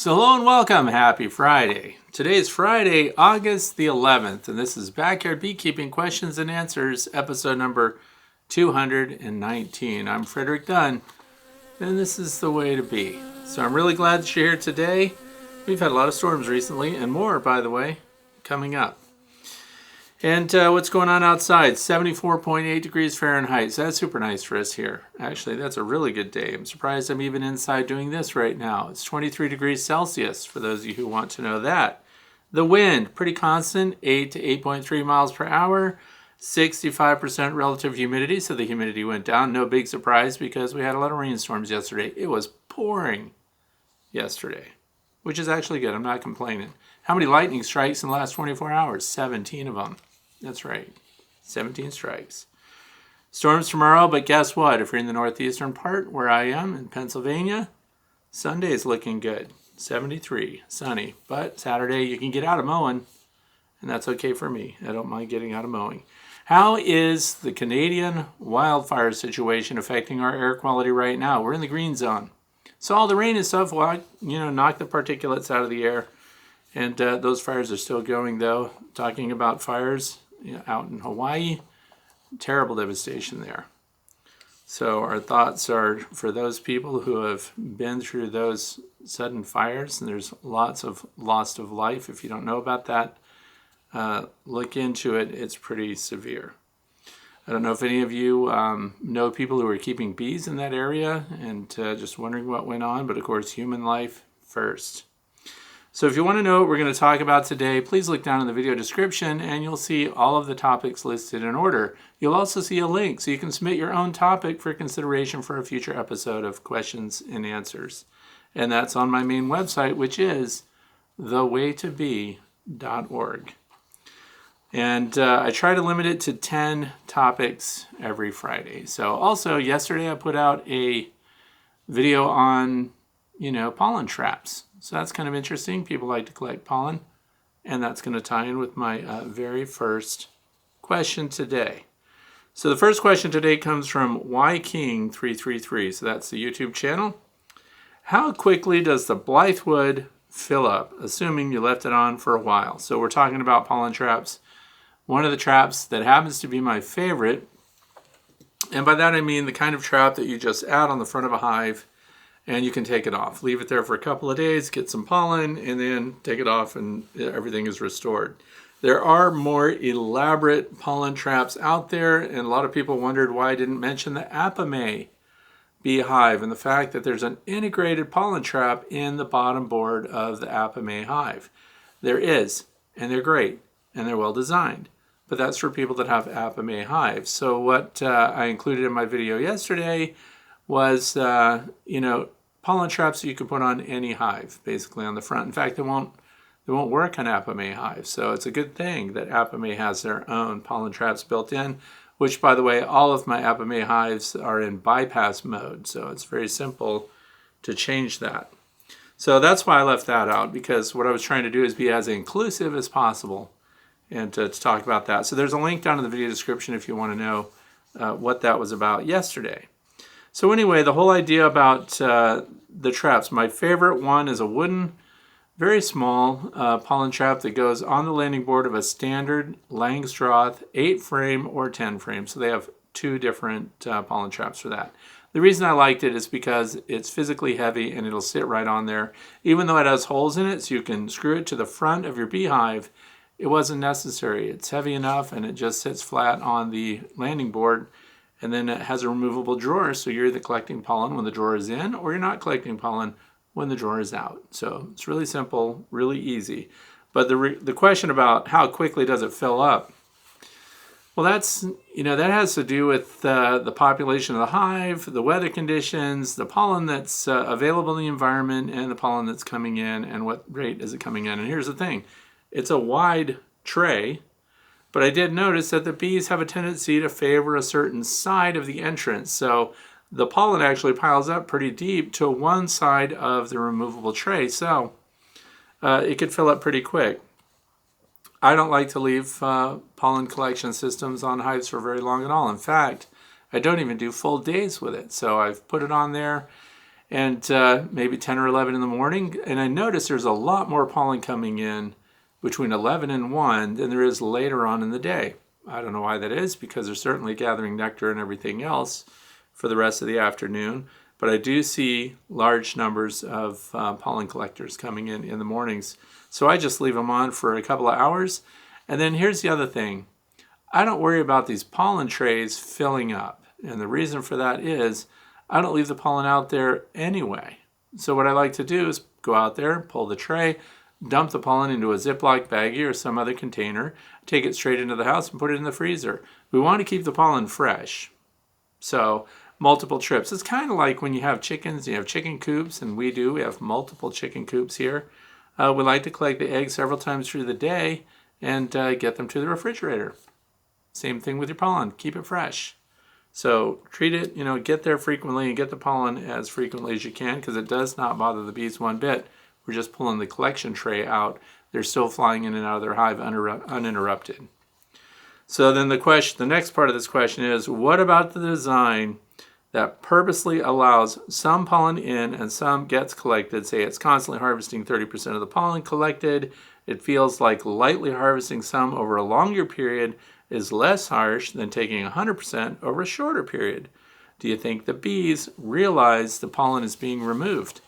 So hello and welcome. Happy Friday. Today is Friday, August the 11th, and this is Backyard Beekeeping Questions and Answers, episode number 219. I'm Frederick Dunn, and this is the way to be. So I'm really glad that you're here today. We've had a lot of storms recently, and more, by the way, coming up. And what's going on outside? 74.8 degrees Fahrenheit. So that's super nice for us here. Actually, that's a really good day. I'm surprised I'm even inside doing this right now. It's 23 degrees Celsius, for those of you who want to know that. The wind, pretty constant, 8 to 8.3 miles per hour. 65% relative humidity, so the humidity went down. No big surprise because we had a lot of rainstorms yesterday. It was pouring yesterday, which is actually good. I'm not complaining. How many lightning strikes in the last 24 hours? 17 of them. That's right, 17 strikes. Storms tomorrow, but guess what? If you're in the northeastern part, where I am in Pennsylvania, Sunday is looking good. 73, sunny. But Saturday, you can get out of mowing, and that's okay for me. I don't mind getting out of mowing. How is the Canadian wildfire situation affecting our air quality right now? We're in the green zone. So all the rain and stuff will, knock the particulates out of the air. And those fires are still going, though. Talking about fires out in Hawaii, terrible devastation there. So our thoughts are for those people who have been through those sudden fires, and there's lots of loss of life. If you don't know about that, look into it. It's pretty severe. I don't know if any of you know people who are keeping bees in that area and just wondering what went on, but of course, human life first. So if you want to know what we're going to talk about today, please look down in the video description and you'll see all of the topics listed in order. You'll also see a link so you can submit your own topic for consideration for a future episode of Questions and Answers. And that's on my main website, which is thewaytobe.org. And I try to limit it to 10 topics every Friday. So also yesterday I put out a video on, pollen traps. So that's kind of interesting. People like to collect pollen. And that's going to tie in with my very first question today. So the first question today comes from yking333. So that's the YouTube channel. How quickly does the blythwood fill up, assuming you left it on for a while? So we're talking about pollen traps. One of the traps that happens to be my favorite, and by that I mean the kind of trap that you just add on the front of a hive and you can take it off. Leave it there for a couple of days, get some pollen, and then take it off and everything is restored. There are more elaborate pollen traps out there, and a lot of people wondered why I didn't mention the Apimaye beehive and the fact that there's an integrated pollen trap in the bottom board of the Apimaye hive. There is, and they're great, and they're well designed. But that's for people that have Apimaye hives. So what I included in my video yesterday was, pollen traps that you can put on any hive, basically on the front. In fact, they won't work on Apimaye hives. So it's a good thing that Apimaye has their own pollen traps built in, which, by the way, all of my Apimaye hives are in bypass mode. So it's very simple to change that. So that's why I left that out, because what I was trying to do is be as inclusive as possible and to talk about that. So there's a link down in the video description if you want to know what that was about yesterday. So anyway, the whole idea about the traps, my favorite one is a wooden, very small pollen trap that goes on the landing board of a standard Langstroth 8-frame or 10-frame. So they have two different pollen traps for that. The reason I liked it is because it's physically heavy and it'll sit right on there. Even though it has holes in it so you can screw it to the front of your beehive, it wasn't necessary. It's heavy enough and it just sits flat on the landing board. And then it has a removable drawer, so you're either collecting pollen when the drawer is in or you're not collecting pollen when the drawer is out. So it's really simple, really easy. But the question about how quickly does it fill up, well, that has to do with the population of the hive, the weather conditions, the pollen that's available in the environment, and the pollen that's coming in, and what rate is it coming in. And here's the thing. It's a wide tray, but I did notice that the bees have a tendency to favor a certain side of the entrance. So the pollen actually piles up pretty deep to one side of the removable tray. So it could fill up pretty quick. I don't like to leave pollen collection systems on hives for very long at all. In fact, I don't even do full days with it. So I've put it on there and maybe 10 or 11 in the morning. And I notice there's a lot more pollen coming in between 11 and 1 than there is later on in the day. I don't know why that is, because they're certainly gathering nectar and everything else for the rest of the afternoon. But I do see large numbers of pollen collectors coming in the mornings. So I just leave them on for a couple of hours. And then here's the other thing. I don't worry about these pollen trays filling up. And the reason for that is I don't leave the pollen out there anyway. So what I like to do is go out there, pull the tray, dump the pollen into a Ziploc baggie or some other container, take it straight into the house and put it in the freezer. We want to keep the pollen fresh. So multiple trips. It's kind of like when you have chickens, you have chicken coops, and we have multiple chicken coops here. We like to collect the eggs several times through the day and get them to the refrigerator. Same thing with your pollen, keep it fresh. So treat it, get there frequently and get the pollen as frequently as you can, because it does not bother the bees one bit. We're just pulling the collection tray out. They're still flying in and out of their hive uninterrupted. So then the next part of this question is, what about the design that purposely allows some pollen in and some gets collected? Say it's constantly harvesting 30% of the pollen collected. It feels like lightly harvesting some over a longer period is less harsh than taking 100% over a shorter period. Do you think the bees realize the pollen is being removed?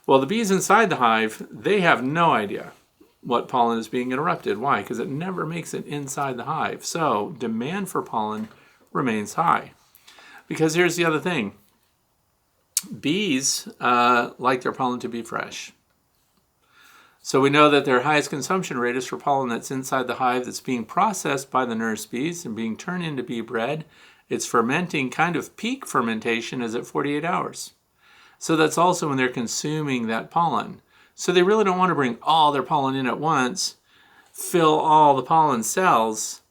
Well, the bees inside the hive, they have no idea what pollen is being interrupted. Why? Because it never makes it inside the hive. So demand for pollen remains high. Because here's the other thing. Bees like their pollen to be fresh. So we know that their highest consumption rate is for pollen that's inside the hive that's being processed by the nurse bees and being turned into bee bread. Its fermenting, kind of peak fermentation, is at 48 hours. So that's also when they're consuming that pollen. So they really don't want to bring all their pollen in at once, fill all the pollen cells,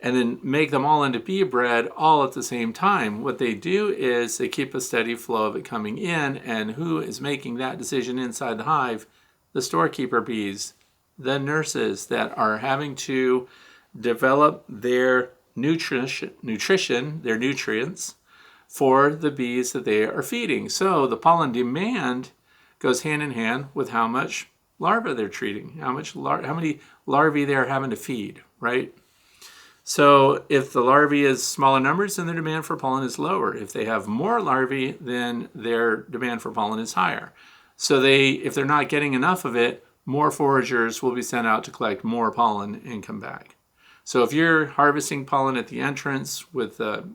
and then make them all into bee bread all at the same time. What they do is they keep a steady flow of it coming in, and who is making that decision inside the hive? The storekeeper bees, the nurses that are having to develop their nutrition, their nutrients, for the bees that they are feeding. So the pollen demand goes hand in hand with how much larvae they're treating, how many larvae they're having to feed, right? So if the larvae is smaller numbers, then their demand for pollen is lower. If they have more larvae, then their demand for pollen is higher. So if they're not getting enough of it, more foragers will be sent out to collect more pollen and come back. So if you're harvesting pollen at the entrance with the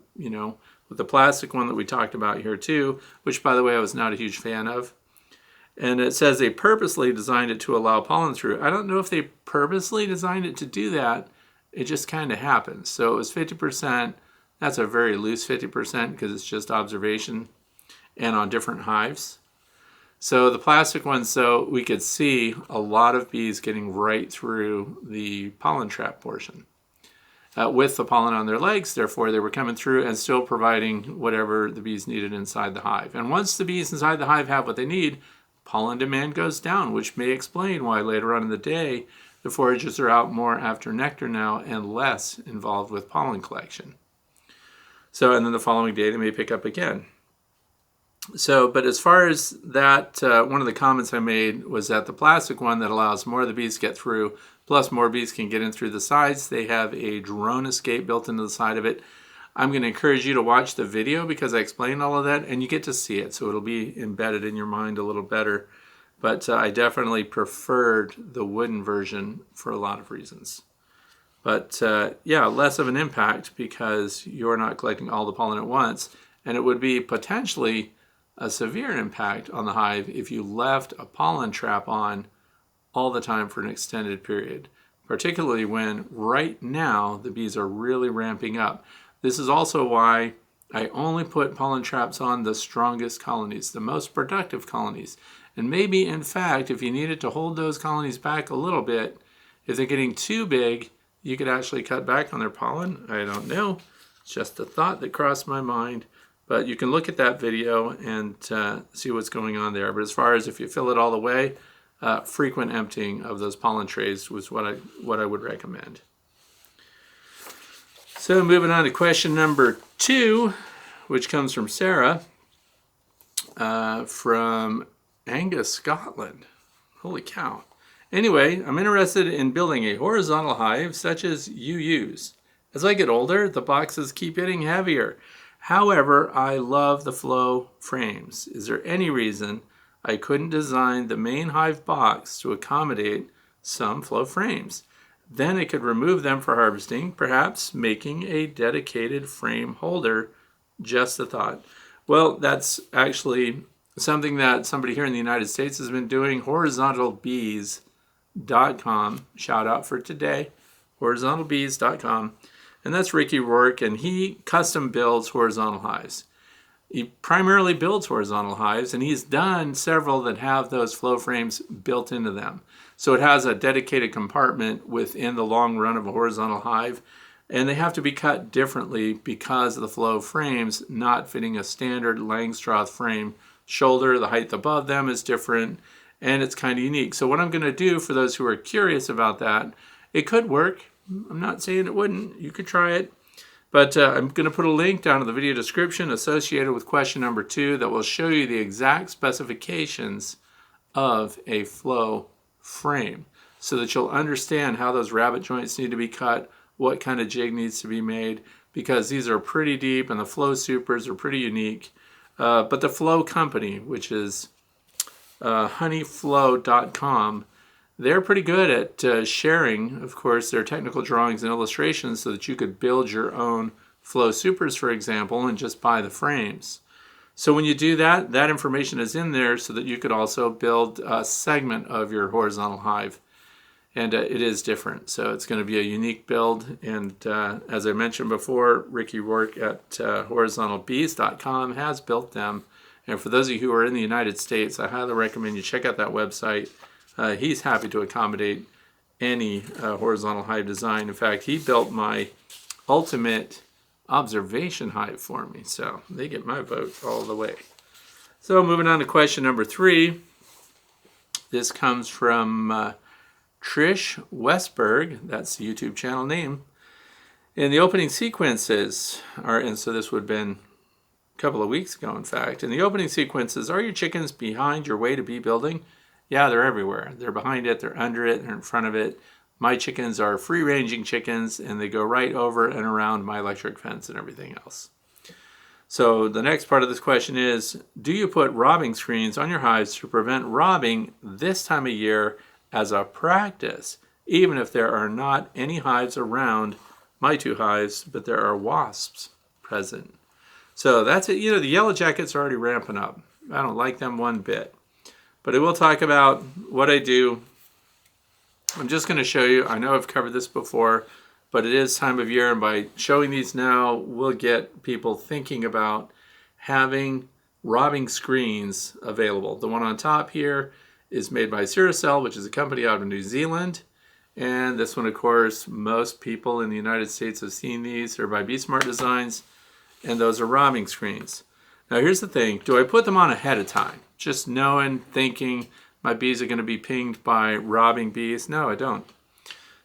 plastic one that we talked about here too, which by the way I was not a huge fan of, and it says they purposely designed it to allow pollen through. I don't know if they purposely designed it to do that. It just kind of happens. So it was 50%. That's a very loose 50% because it's just observation and on different hives. So the plastic one, so we could see a lot of bees getting right through the pollen trap portion with the pollen on their legs. Therefore, they were coming through and still providing whatever the bees needed inside the hive. And once the bees inside the hive have what they need, pollen demand goes down, which may explain why later on in the day, the foragers are out more after nectar now and less involved with pollen collection. So, and then the following day, they may pick up again. So, but as far as that, one of the comments I made was that the plastic one that allows more of the bees to get through, plus more bees can get in through the sides. They have a drone escape built into the side of it. I'm going to encourage you to watch the video because I explain all of that and you get to see it. So it'll be embedded in your mind a little better. But I definitely preferred the wooden version for a lot of reasons. But yeah, less of an impact because you're not collecting all the pollen at once. And it would be potentially a severe impact on the hive if you left a pollen trap on all the time for an extended period, particularly when right now the bees are really ramping up. This is also why I only put pollen traps on the strongest colonies, the most productive colonies. And maybe, in fact, if you needed to hold those colonies back a little bit, if they're getting too big, you could actually cut back on their pollen. I don't know. It's just a thought that crossed my mind. But you can look at that video and see what's going on there. But as far as if you fill it all the way, frequent emptying of those pollen trays was what I would recommend. So moving on to question number 2, which comes from Sarah. from Angus, Scotland. Holy cow. Anyway, I'm interested in building a horizontal hive such as you use. As I get older, the boxes keep getting heavier. However, I love the flow frames. Is there any reason I couldn't design the main hive box to accommodate some flow frames? Then I could remove them for harvesting, perhaps making a dedicated frame holder. Just a thought. Well, that's actually something that somebody here in the United States has been doing. Horizontalbees.com. Shout out for today. Horizontalbees.com. And that's Ricky Rourke, and he custom builds horizontal hives. He primarily builds horizontal hives, and he's done several that have those flow frames built into them. So it has a dedicated compartment within the long run of a horizontal hive, and they have to be cut differently because of the flow frames not fitting a standard Langstroth frame shoulder. The height above them is different, and it's kind of unique. So what I'm going to do for those who are curious about that, it could work. I'm not saying it wouldn't. You could try it. But I'm going to put a link down in the video description associated with question number 2 that will show you the exact specifications of a flow frame so that you'll understand how those rabbet joints need to be cut, what kind of jig needs to be made, because these are pretty deep and the flow supers are pretty unique. But the Flow company, which is honeyflow.com, they're pretty good at sharing, of course, their technical drawings and illustrations so that you could build your own flow supers, for example, and just buy the frames. So when you do that, that information is in there so that you could also build a segment of your horizontal hive. And it is different. So it's going to be a unique build. And as I mentioned before, Ricky Rourke at horizontalbees.com has built them. And for those of you who are in the United States, I highly recommend you check out that website. He's happy to accommodate any horizontal hive design. In fact, he built my ultimate observation hive for me. So they get my vote all the way. So moving on to question number 3. This comes from Trish Westberg. That's the YouTube channel name. In the opening sequences, and so this would have been a couple of weeks ago, in fact. In the opening sequences, are your chickens behind your way to bee building? Yeah, they're everywhere. They're behind it, they're under it, they're in front of it. My chickens are free-ranging chickens, and they go right over and around my electric fence and everything else. So the next part of this question is, do you put robbing screens on your hives to prevent robbing this time of year as a practice, even if there are not any hives around my 2 hives, but there are wasps present? So that's it. You know, the yellow jackets are already ramping up. I don't like them one bit. But I will talk about what I do. I'm just going to show you. I know I've covered this before, but it is time of year, and by showing these now, we'll get people thinking about having robbing screens available. The one on top here is made by Ciracell, which is a company out of New Zealand. And this one, of course, most people in the United States have seen these. They're by Be Smart Designs, and those are robbing screens. Now, here's the thing. Do I put them on ahead of time? Just knowing, thinking my bees are going to be pinged by robbing bees? No, I don't.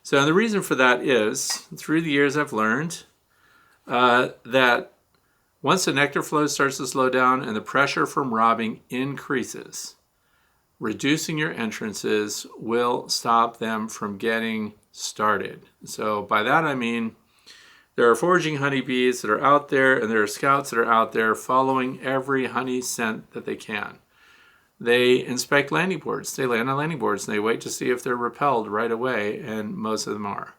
So the reason for that is, through the years I've learned that once the nectar flow starts to slow down and the pressure from robbing increases, reducing your entrances will stop them from getting started. So by that I mean there are foraging honeybees that are out there, and there are scouts that are out there following every honey scent that they can. They inspect landing boards. They land on landing boards, and they wait to see if they're repelled right away, and most of them are.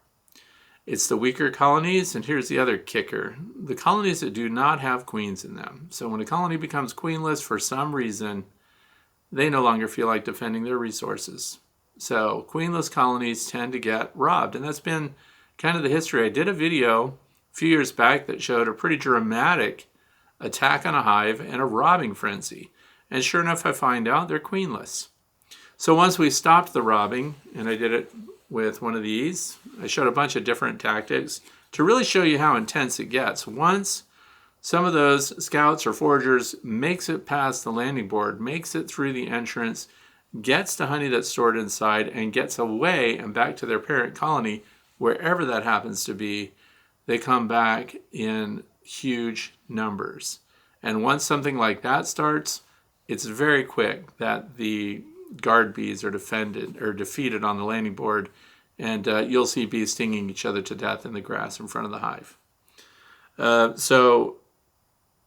It's the weaker colonies, and here's the other kicker. The colonies that do not have queens in them. So when a colony becomes queenless for some reason, they no longer feel like defending their resources. So queenless colonies tend to get robbed, and that's been kind of the history. I did a video a few years back that showed a pretty dramatic attack on a hive and a robbing frenzy. And sure enough, I find out they're queenless. So once we stopped the robbing, and I did it with one of these, I showed a bunch of different tactics to really show you how intense it gets. Once some of those scouts or foragers makes it past the landing board, makes it through the entrance, gets the honey that's stored inside, and gets away and back to their parent colony, wherever that happens to be, they come back in huge numbers. And once something like that starts, it's very quick that the guard bees are defeated on the landing board, and you'll see bees stinging each other to death in the grass in front of the hive. So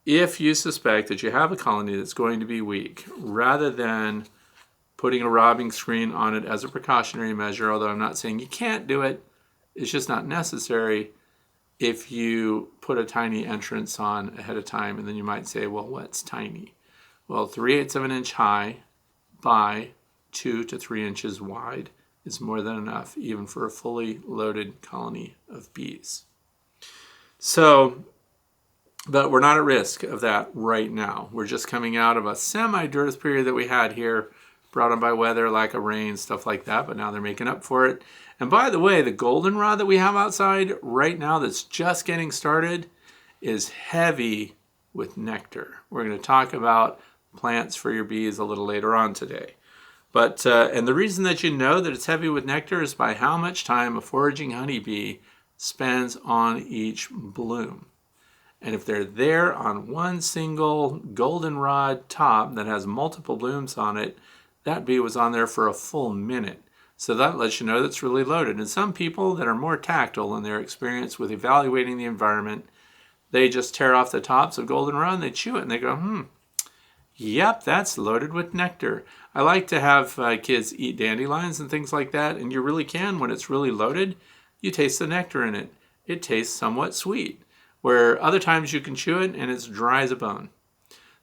if you suspect that you have a colony that's going to be weak, rather than putting a robbing screen on it as a precautionary measure, although I'm not saying you can't do it, it's just not necessary. If you put a tiny entrance on ahead of time, and then you might say, well, what's tiny? Well, 3/8 of an inch high by 2 to 3 inches wide is more than enough, even for a fully loaded colony of bees. So, but we're not at risk of that right now. We're just coming out of a semi-dearth period that we had here, brought on by weather, lack of rain, stuff like that, but now they're making up for it. And by the way, the goldenrod that we have outside right now that's just getting started is heavy with nectar. We're going to talk about plants for your bees a little later on today. But and the reason that you know that it's heavy with nectar is by how much time a foraging honeybee spends on each bloom. And if they're there on one single goldenrod top that has multiple blooms on it, that bee was on there for a full minute. So that lets you know that's really loaded. And some people that are more tactile in their experience with evaluating the environment, they just tear off the tops of goldenrod and they chew it and they go, yep, that's loaded with nectar. I like to have kids eat dandelions and things like that, and you really can, when it's really loaded, you taste the nectar in it. It tastes somewhat sweet, where other times you can chew it and it's dry as a bone.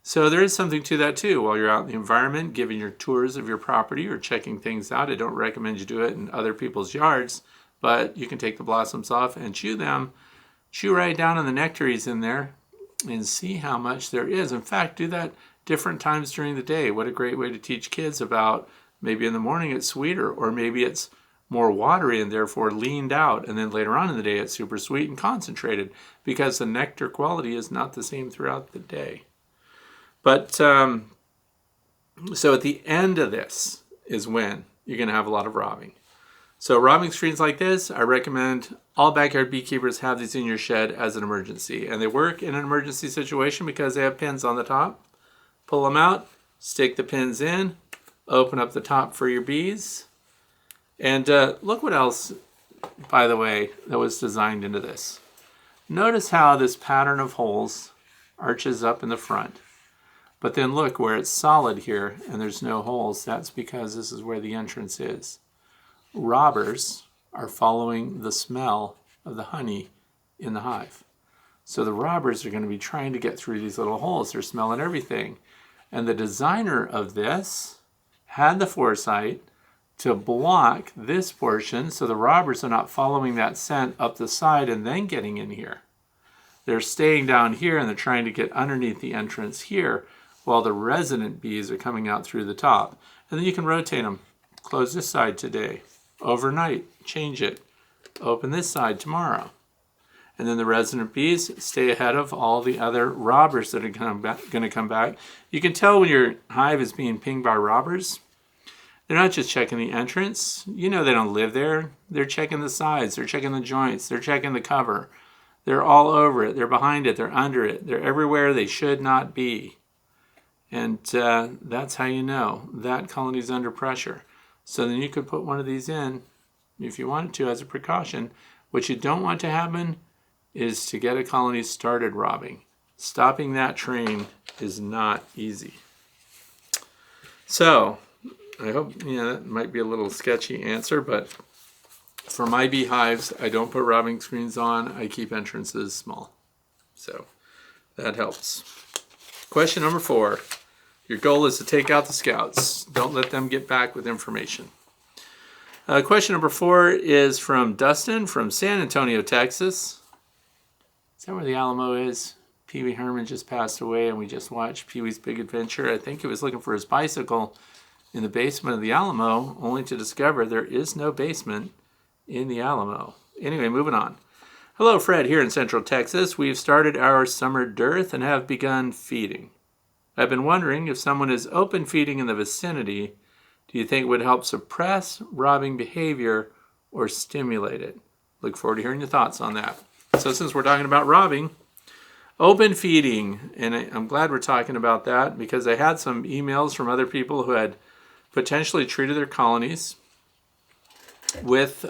So there is something to that too. While you're out in the environment, giving your tours of your property or checking things out, I don't recommend you do it in other people's yards, but you can take the blossoms off and chew them. Chew right down on the nectaries in there and see how much there is. In fact, do that different times during the day. What a great way to teach kids about maybe in the morning it's sweeter, or maybe it's more watery and therefore leaned out, and then later on in the day it's super sweet and concentrated, because the nectar quality is not the same throughout the day. But so at the end of this is when you're going to have a lot of robbing. So robbing screens like this, I recommend all backyard beekeepers have these in your shed as an emergency. And they work in an emergency situation because they have pins on the top. Pull them out, stick the pins in, open up the top for your bees. And look what else, by the way, that was designed into this. Notice how this pattern of holes arches up in the front. But then look where it's solid here and there's no holes. That's because this is where the entrance is. Robbers are following the smell of the honey in the hive. So the robbers are going to be trying to get through these little holes. They're smelling everything. And the designer of this had the foresight to block this portion so the robbers are not following that scent up the side and then getting in here. They're staying down here and they're trying to get underneath the entrance here, while the resident bees are coming out through the top. And then you can rotate them. Close this side today. Overnight, change it. Open this side tomorrow. And then the resident bees stay ahead of all the other robbers that are going to come back. You can tell when your hive is being pinged by robbers. They're not just checking the entrance. You know they don't live there. They're checking the sides. They're checking the joints. They're checking the cover. They're all over it. They're behind it. They're under it. They're everywhere they should not be. And that's how you know that colony is under pressure. So then you could put one of these in if you wanted to as a precaution. What you don't want to happen is to get a colony started robbing. Stopping that train is not easy. So I hope, that might be a little sketchy answer, but for my beehives, I don't put robbing screens on. I keep entrances small. So that helps. Question number 4. Your goal is to take out the scouts. Don't let them get back with information. Question number 4 is from Dustin from San Antonio, Texas. Is that where the Alamo is? Pee Wee Herman just passed away and we just watched Pee Wee's Big Adventure. I think he was looking for his bicycle in the basement of the Alamo, only to discover there is no basement in the Alamo. Anyway, moving on. Hello, Fred, here in Central Texas. We've started our summer dearth and have begun feeding. I've been wondering if someone is open feeding in the vicinity, do you think it would help suppress robbing behavior or stimulate it? Look forward to hearing your thoughts on that. So since we're talking about robbing, Open feeding, and I'm glad we're talking about that because I had some emails from other people who had potentially treated their colonies with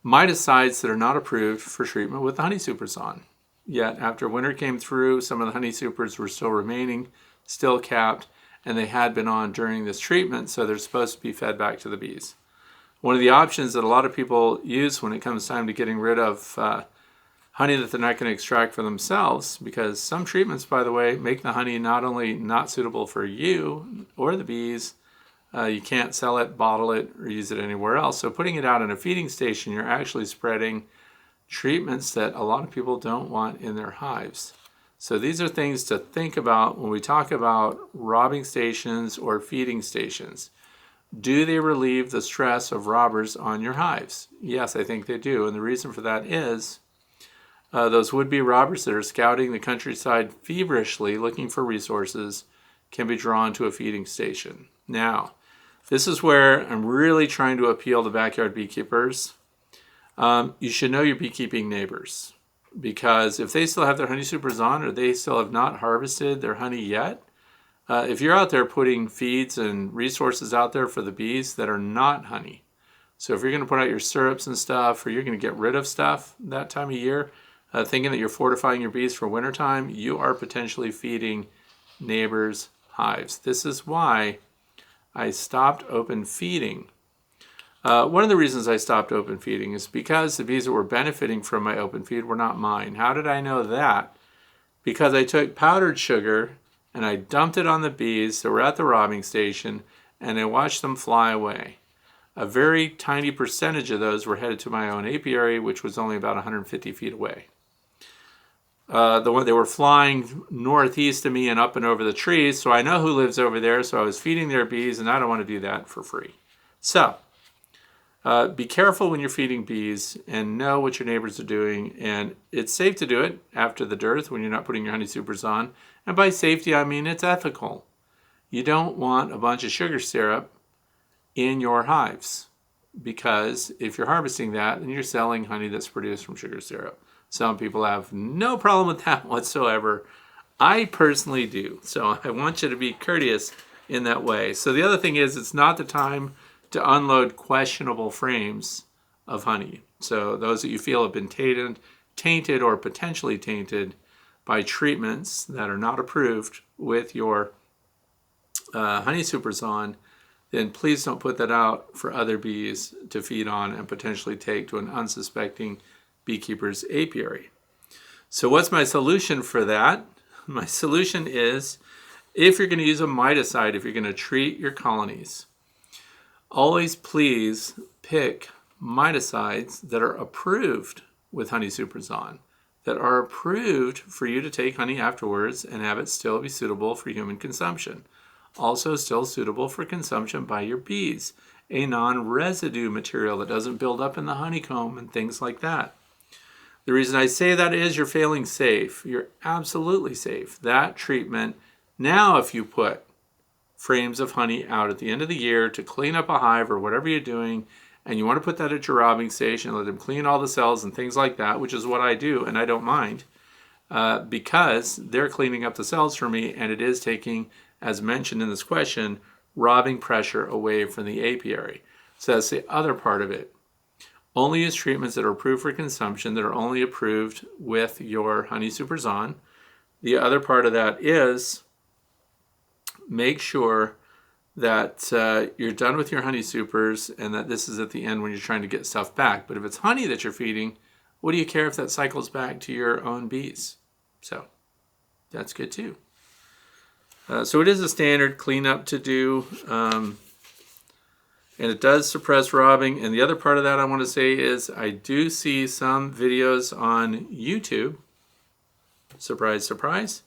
miticides that are not approved for treatment with the honey supers on. Yet after winter came through, some of the honey supers were still remaining, still capped, and they had been on during this treatment, so they're supposed to be fed back to the bees. One of the options that a lot of people use when it comes time to getting rid of honey that they're not going to extract for themselves, because some treatments, by the way, make the honey not only not suitable for you or the bees, you can't sell it, bottle it, or use it anywhere else. So putting it out in a feeding station, you're actually spreading treatments that a lot of people don't want in their hives. So these are things to think about when we talk about robbing stations or feeding stations. Do they relieve the stress of robbers on your hives? Yes, I think they do. And the reason for that is those would-be robbers that are scouting the countryside feverishly looking for resources can be drawn to a feeding station. Now, this is where I'm really trying to appeal to backyard beekeepers. You should know your beekeeping neighbors, because if they still have their honey supers on or they still have not harvested their honey yet, if you're out there putting feeds and resources out there for the bees that are not honey, so if you're going to put out your syrups and stuff, or you're going to get rid of stuff that time of year, thinking that you're fortifying your bees for wintertime, you are potentially feeding neighbors' hives. This is why I stopped open feeding. One of the reasons I stopped open feeding is because the bees that were benefiting from my open feed were not mine. How did I know that? Because I took powdered sugar and I dumped it on the bees that were at the robbing station, and I watched them fly away. A very tiny percentage of those were headed to my own apiary, which was only about 150 feet away. They were flying northeast of me and up and over the trees, so I know who lives over there, so I was feeding their bees, and I don't want to do that for free. So, be careful when you're feeding bees and know what your neighbors are doing, and it's safe to do it after the dearth when you're not putting your honey supers on. And by safety, I mean it's ethical. You don't want a bunch of sugar syrup in your hives, because if you're harvesting that, then you're selling honey that's produced from sugar syrup. Some people have no problem with that whatsoever. I personally do. So I want you to be courteous in that way. So the other thing is, it's not the time to unload questionable frames of honey. So those that you feel have been tainted or potentially tainted by treatments that are not approved with your honey supers on, then please don't put that out for other bees to feed on and potentially take to an unsuspecting beekeeper's apiary. So what's my solution for that? My solution is, if you're going to use a miticide, if you're going to treat your colonies, always please pick miticides that are approved with honey supers on, that are approved for you to take honey afterwards and have it still be suitable for human consumption. Also still suitable for consumption by your bees. A non-residue material that doesn't build up in the honeycomb and things like that. The reason I say that is you're failing safe. You're absolutely safe. That treatment, now if you put frames of honey out at the end of the year to clean up a hive or whatever you're doing, and you want to put that at your robbing station, let them clean all the cells and things like that, which is what I do, and I don't mind, because they're cleaning up the cells for me, and it is taking, as mentioned in this question, robbing pressure away from the apiary. So that's the other part of it. Only use treatments that are approved for consumption, that are only approved with your honey supers on. The other part of that is make sure that you're done with your honey supers and that this is at the end when you're trying to get stuff back. But if it's honey that you're feeding, what do you care if that cycles back to your own bees? So that's good too. So it is a standard cleanup to do. And it does suppress robbing. And the other part of that I want to say is I do see some videos on YouTube, surprise, surprise,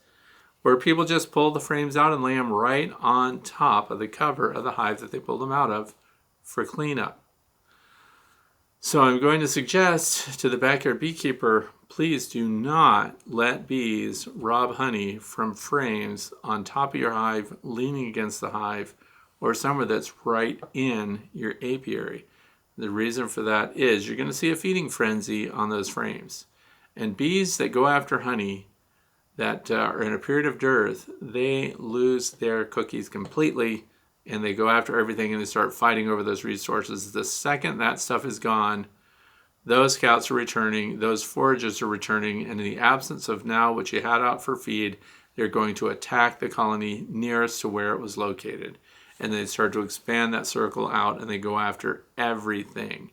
where people just pull the frames out and lay them right on top of the cover of the hive that they pulled them out of for cleanup. So I'm going to suggest to the backyard beekeeper, please do not let bees rob honey from frames on top of your hive, leaning against the hive, or somewhere that's right in your apiary. The reason for that is you're going to see a feeding frenzy on those frames. And bees that go after honey that are in a period of dearth, they lose their cookies completely and they go after everything and they start fighting over those resources. The second that stuff is gone, those scouts are returning, those foragers are returning, and in the absence of now what you had out for feed, they're going to attack the colony nearest to where it was located. And they start to expand that circle out and they go after everything.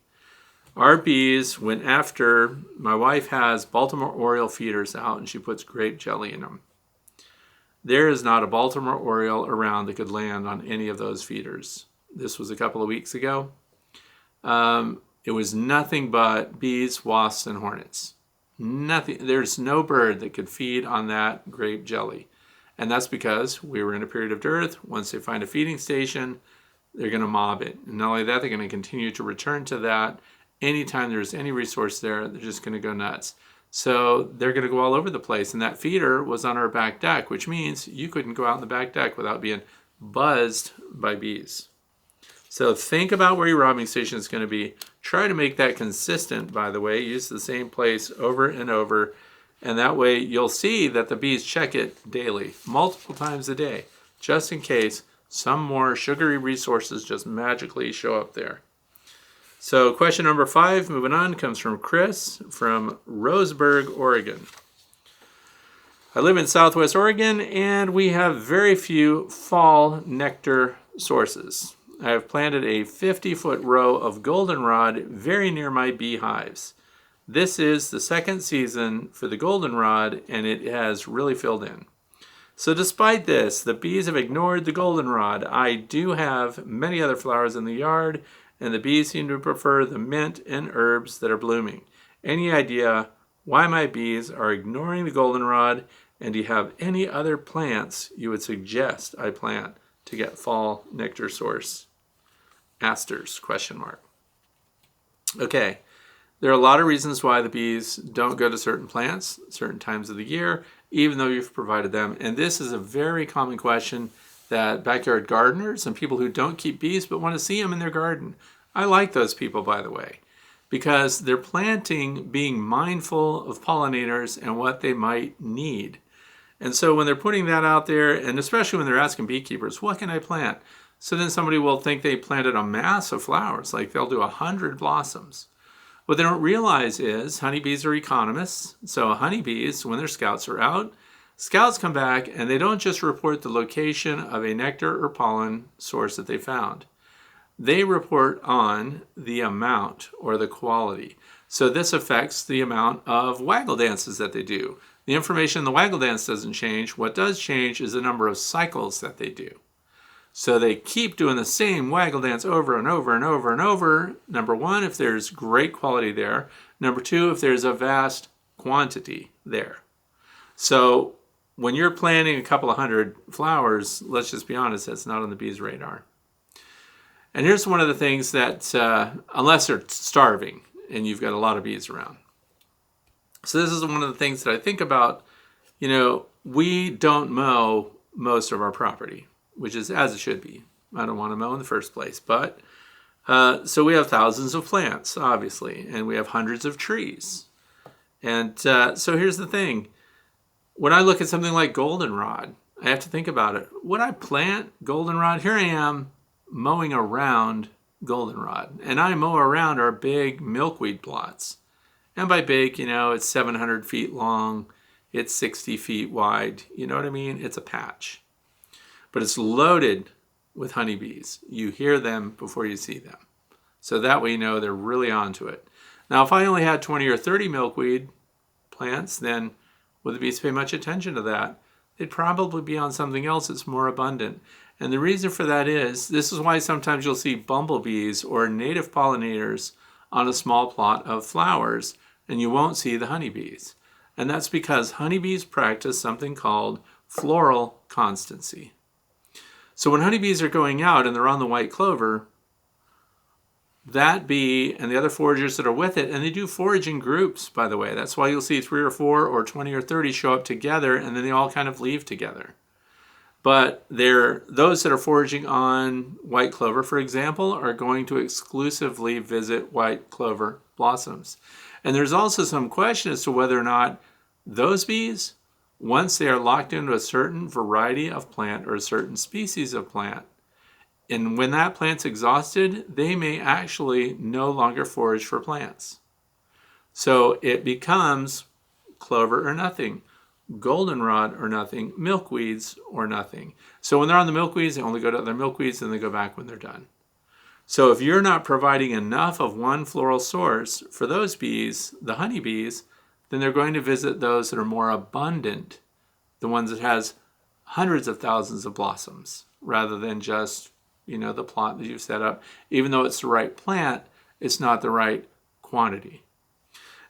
Our bees went after, my wife has Baltimore Oriole feeders out and she puts grape jelly in them. There is not a Baltimore Oriole around that could land on any of those feeders. This was a couple of weeks ago. It was nothing but bees, wasps, and hornets. Nothing. There's no bird that could feed on that grape jelly. And that's because we were in a period of dearth. Once they find a feeding station, they're going to mob it. And not only that, they're going to continue to return to that. Anytime there's any resource there, they're just going to go nuts. So they're going to go all over the place. And that feeder was on our back deck, which means you couldn't go out on the back deck without being buzzed by bees. So think about where your robbing station is going to be. Try to make that consistent, by the way. Use the same place over and over. And that way you'll see that the bees check it daily, multiple times a day, just in case some more sugary resources just magically show up there. So question number 5, moving on, comes from Chris from Roseburg, Oregon. I live in Southwest Oregon and we have very few fall nectar sources. I have planted a 50-foot row of goldenrod very near my beehives. This is the second season for the goldenrod and it has really filled in. So despite this, the bees have ignored the goldenrod. I do have many other flowers in the yard and the bees seem to prefer the mint and herbs that are blooming. Any idea why my bees are ignoring the goldenrod, and do you have any other plants you would suggest I plant to get fall nectar source? Asters, question mark. Okay, there are a lot of reasons why the bees don't go to certain plants, certain times of the year, even though you've provided them. And this is a very common question that backyard gardeners and people who don't keep bees but want to see them in their garden. I like those people, by the way, because they're planting being mindful of pollinators and what they might need. And so when they're putting that out there, and especially when they're asking beekeepers, what can I plant? So then somebody will think they planted a mass of flowers, like they'll do 100 blossoms. What they don't realize is honeybees are economists. So honeybees, when their scouts are out, scouts come back and they don't just report the location of a nectar or pollen source that they found. They report on the amount or the quality. So this affects the amount of waggle dances that they do. The information in the waggle dance doesn't change. What does change is the number of cycles that they do. So they keep doing the same waggle dance over and over and over and over. Number one, if there's great quality there. Number two, if there's a vast quantity there. So when you're planting a couple of hundred flowers, let's just be honest, that's not on the bees' radar. And here's one of the things that, unless they're starving and you've got a lot of bees around. So this is one of the things that I think about. You know, we don't mow most of our property, which is as it should be. I don't want to mow in the first place. But so we have thousands of plants, obviously, and we have hundreds of trees. And so here's the thing. When I look at something like goldenrod, I have to think about it. Would I plant goldenrod? Here I am mowing around goldenrod. And I mow around our big milkweed plots. And by big, you know, it's 700 feet long. It's 60 feet wide. You know what I mean? It's a patch. But it's loaded with honeybees. You hear them before you see them. So that way you know they're really onto it. Now, if I only had 20 or 30 milkweed plants, then would the bees pay much attention to that? They'd probably be on something else that's more abundant. And the reason for that is, this is why sometimes you'll see bumblebees or native pollinators on a small plot of flowers, and you won't see the honeybees. And that's because honeybees practice something called floral constancy. So when honeybees are going out and they're on the white clover, that bee and the other foragers that are with it, and they do forage in groups, by the way. That's why you'll see 3 or 4 or 20 or 30 show up together, and then they all kind of leave together. But those that are foraging on white clover, for example, are going to exclusively visit white clover blossoms. And there's also some question as to whether or not those bees, once they are locked into a certain variety of plant or a certain species of plant, and when that plant's exhausted, they may actually no longer forage for plants. So it becomes clover or nothing, goldenrod or nothing, milkweeds or nothing. So when they're on the milkweeds, they only go to other milkweeds and they go back when they're done. So if you're not providing enough of one floral source for those bees, the honeybees, then they're going to visit those that are more abundant, the ones that has hundreds of thousands of blossoms, rather than just, the plot that you've set up. Even though it's the right plant, it's not the right quantity.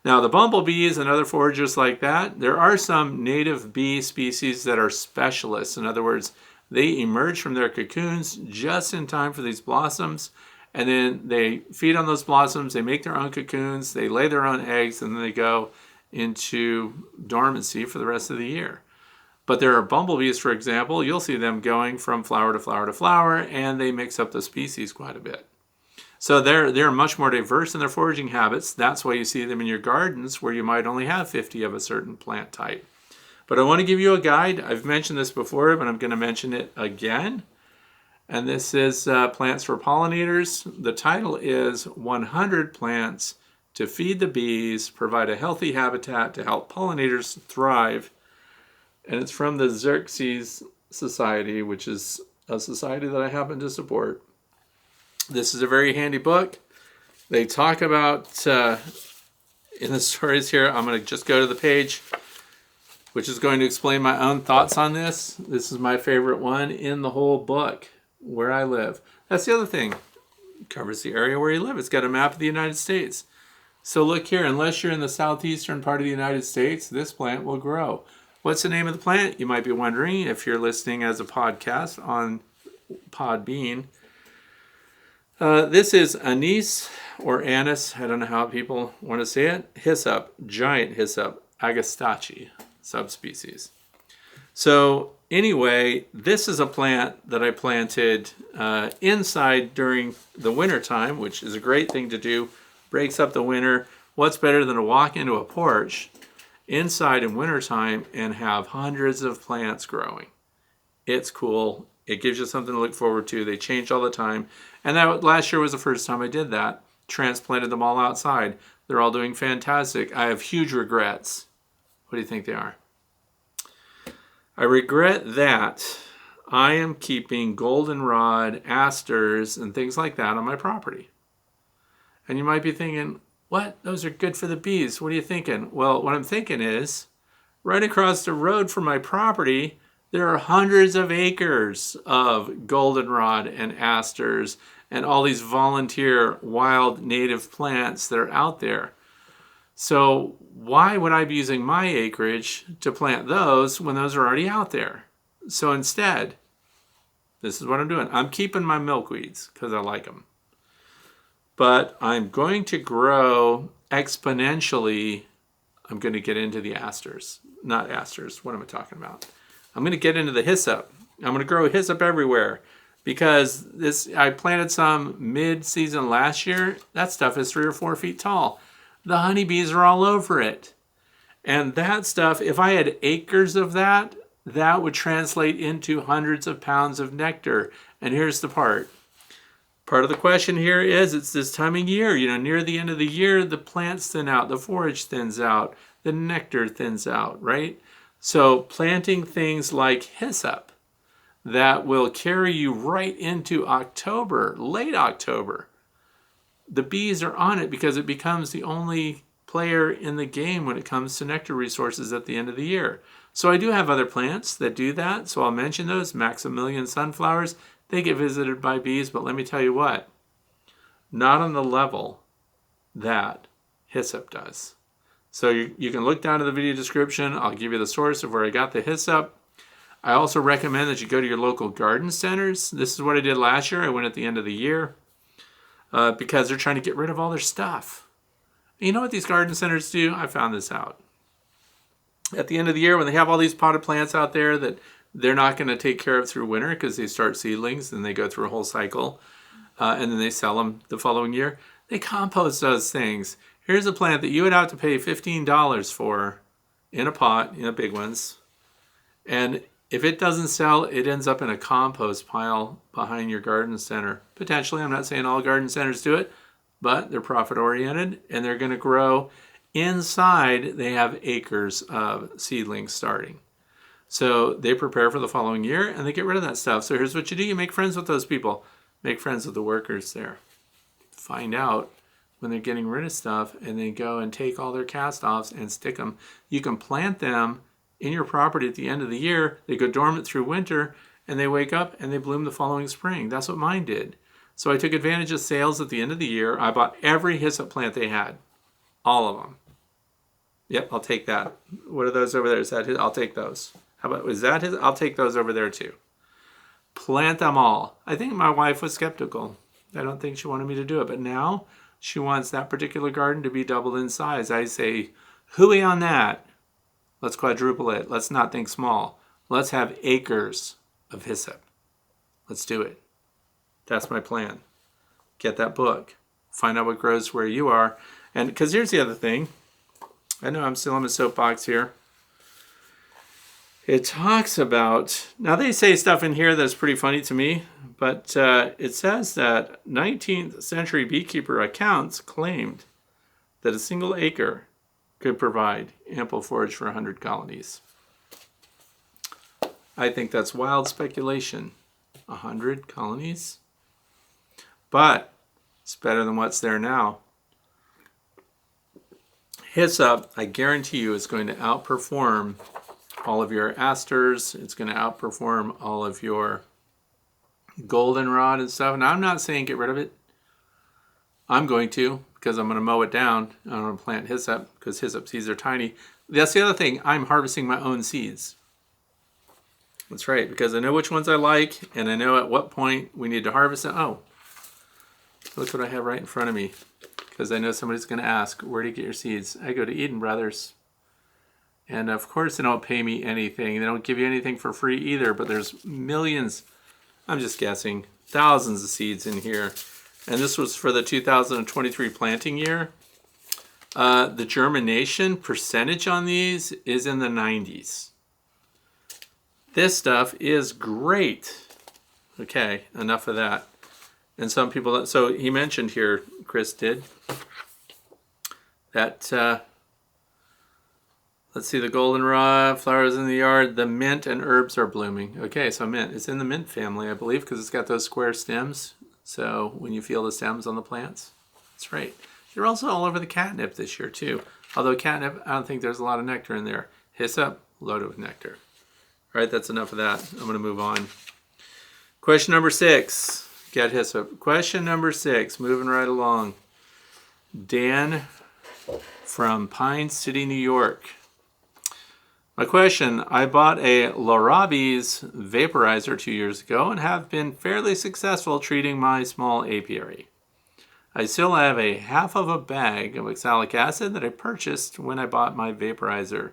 Now, the bumblebees and other foragers like that, there are some native bee species that are specialists. In other words, they emerge from their cocoons just in time for these blossoms, and then they feed on those blossoms, they make their own cocoons, they lay their own eggs, and then they go into dormancy for the rest of the year. But there are bumblebees, for example, you'll see them going from flower to flower to flower, and they mix up the species quite a bit. So they're much more diverse in their foraging habits. That's why you see them in your gardens where you might only have 50 of a certain plant type. But I want to give you a guide. I've mentioned this before, but I'm going to mention it again. And this is Plants for Pollinators. The title is 100 Plants to Feed the Bees, Provide a Healthy Habitat to Help Pollinators Thrive. And it's from the Xerxes Society, which is a society that I happen to support. This is a very handy book. They talk about, in the stories here, I'm going to just go to the page, which is going to explain my own thoughts on this. This is my favorite one in the whole book, where I live. That's the other thing. It covers the area where you live. It's got a map of the United States. So look here, unless you're in the southeastern part of the United States, this plant will grow. What's the name of the plant? You might be wondering if you're listening as a podcast on Podbean. This is anise or anise, I don't know how people want to say it, hyssop, giant hyssop, agastache subspecies. So anyway, this is a plant that I planted inside during the winter time, which is a great thing to do, breaks up the winter. What's better than to walk into a porch inside in wintertime and have hundreds of plants growing? It's cool. It gives you something to look forward to. They change all the time. And that last year was the first time I did that. Transplanted them all outside. They're all doing fantastic. I have huge regrets. What do you think they are? I regret that I am keeping goldenrod, asters, and things like that on my property. And you might be thinking, what? Those are good for the bees. What are you thinking? Well, what I'm thinking is, right across the road from my property, there are hundreds of acres of goldenrod and asters and all these volunteer wild native plants that are out there. So why would I be using my acreage to plant those when those are already out there? So instead, this is what I'm doing. I'm keeping my milkweeds because I like them. But I'm going to grow exponentially. I'm going to get into the asters. Not asters. What am I talking about? I'm going to get into the hyssop. I'm going to grow hyssop everywhere because I planted some mid-season last year. That stuff is 3 or 4 feet tall. The honeybees are all over it. And that stuff, if I had acres of that, that would translate into hundreds of pounds of nectar. And here's the part. Part of the question here is, it's this time of year, near the end of the year, the plants thin out, the forage thins out, the nectar thins out, right? So planting things like hyssop that will carry you right into October, late October. The bees are on it because it becomes the only player in the game when it comes to nectar resources at the end of the year. So I do have other plants that do that, so I'll mention those. Maximilian sunflowers, they get visited by bees, but let me tell you what, not on the level that hyssop does. So you can look down to the video description. I'll give you the source of where I got the hyssop. I also recommend that you go to your local garden centers. This is what I did last year. I went at the end of the year because they're trying to get rid of all their stuff. And you know what these garden centers do? I found this out. At the end of the year, when they have all these potted plants out there that they're not going to take care of through winter because they start seedlings and they go through a whole cycle and then they sell them the following year, they compost those things. Here's a plant that you would have to pay $15 for in a pot, big ones. And if it doesn't sell, it ends up in a compost pile behind your garden center. Potentially, I'm not saying all garden centers do it, but they're profit oriented and they're going to grow. Inside, they have acres of seedlings starting. So they prepare for the following year and they get rid of that stuff. So here's what you do. You make friends with those people. Make friends with the workers there. Find out when they're getting rid of stuff and then go and take all their cast-offs and stick them. You can plant them in your property at the end of the year. They go dormant through winter and they wake up and they bloom the following spring. That's what mine did. So I took advantage of sales at the end of the year. I bought every hyssop plant they had. All of them. Yep, I'll take that. What are those over there? Is that his? I'll take those. How about, is that his? I'll take those over there too. Plant them all. I think my wife was skeptical. I don't think she wanted me to do it, but now she wants that particular garden to be doubled in size. I say, hooey on that. Let's quadruple it. Let's not think small. Let's have acres of hyssop. Let's do it. That's my plan. Get that book. Find out what grows where you are. And because here's the other thing. I know I'm still on the soapbox here. It talks about, now they say stuff in here that's pretty funny to me, but it says that 19th century beekeeper accounts claimed that a single acre could provide ample forage for 100 colonies. I think that's wild speculation. 100 colonies? But it's better than what's there now. Hyssop, I guarantee you, is going to outperform all of your asters. It's going to outperform all of your goldenrod and stuff. And I'm not saying get rid of it. I'm going to, because I'm going to mow it down. I'm going to plant hyssop because hyssop seeds are tiny. That's the other thing. I'm harvesting my own seeds. That's right, because I know which ones I like, and I know at what point we need to harvest them. Oh, look what I have right in front of me. Because I know somebody's going to ask, where do you get your seeds? I go to Eden Brothers. And of course they don't pay me anything. They don't give you anything for free either, but there's millions, I'm just guessing, thousands of seeds in here. And this was for the 2023 planting year. The germination percentage on these is in the 90s. This stuff is great. Okay, enough of that. And some people, so he mentioned here, Chris did, that, let's see, the goldenrod, flowers in the yard, the mint and herbs are blooming. Okay, so mint, it's in the mint family, I believe, because it's got those square stems. So when you feel the stems on the plants, that's right. They're also all over the catnip this year too. Although catnip, I don't think there's a lot of nectar in there. Hyssop, loaded with nectar. All right, that's enough of that. I'm going to move on. Question number 6. Get hyssop. Question number 6, moving right along. Dan from Pine City, New York. My question, I bought a Larabi's vaporizer 2 years ago and have been fairly successful treating my small apiary. I still have a half of a bag of oxalic acid that I purchased when I bought my vaporizer.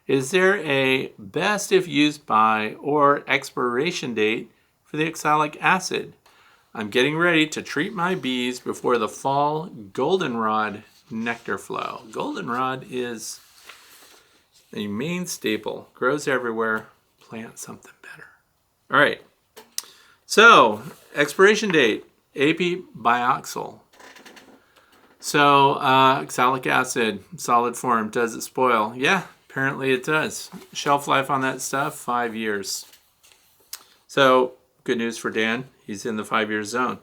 Is there a best if used by or expiration date for the oxalic acid? I'm getting ready to treat my bees before the fall goldenrod nectar flow. Goldenrod is a main staple. Grows everywhere. Plant something better. All right. So, expiration date, Apimaye. So, oxalic acid, solid form, does it spoil? Yeah, apparently it does. Shelf life on that stuff, 5 years. So, good news for Dan. He's in the 5-year zone.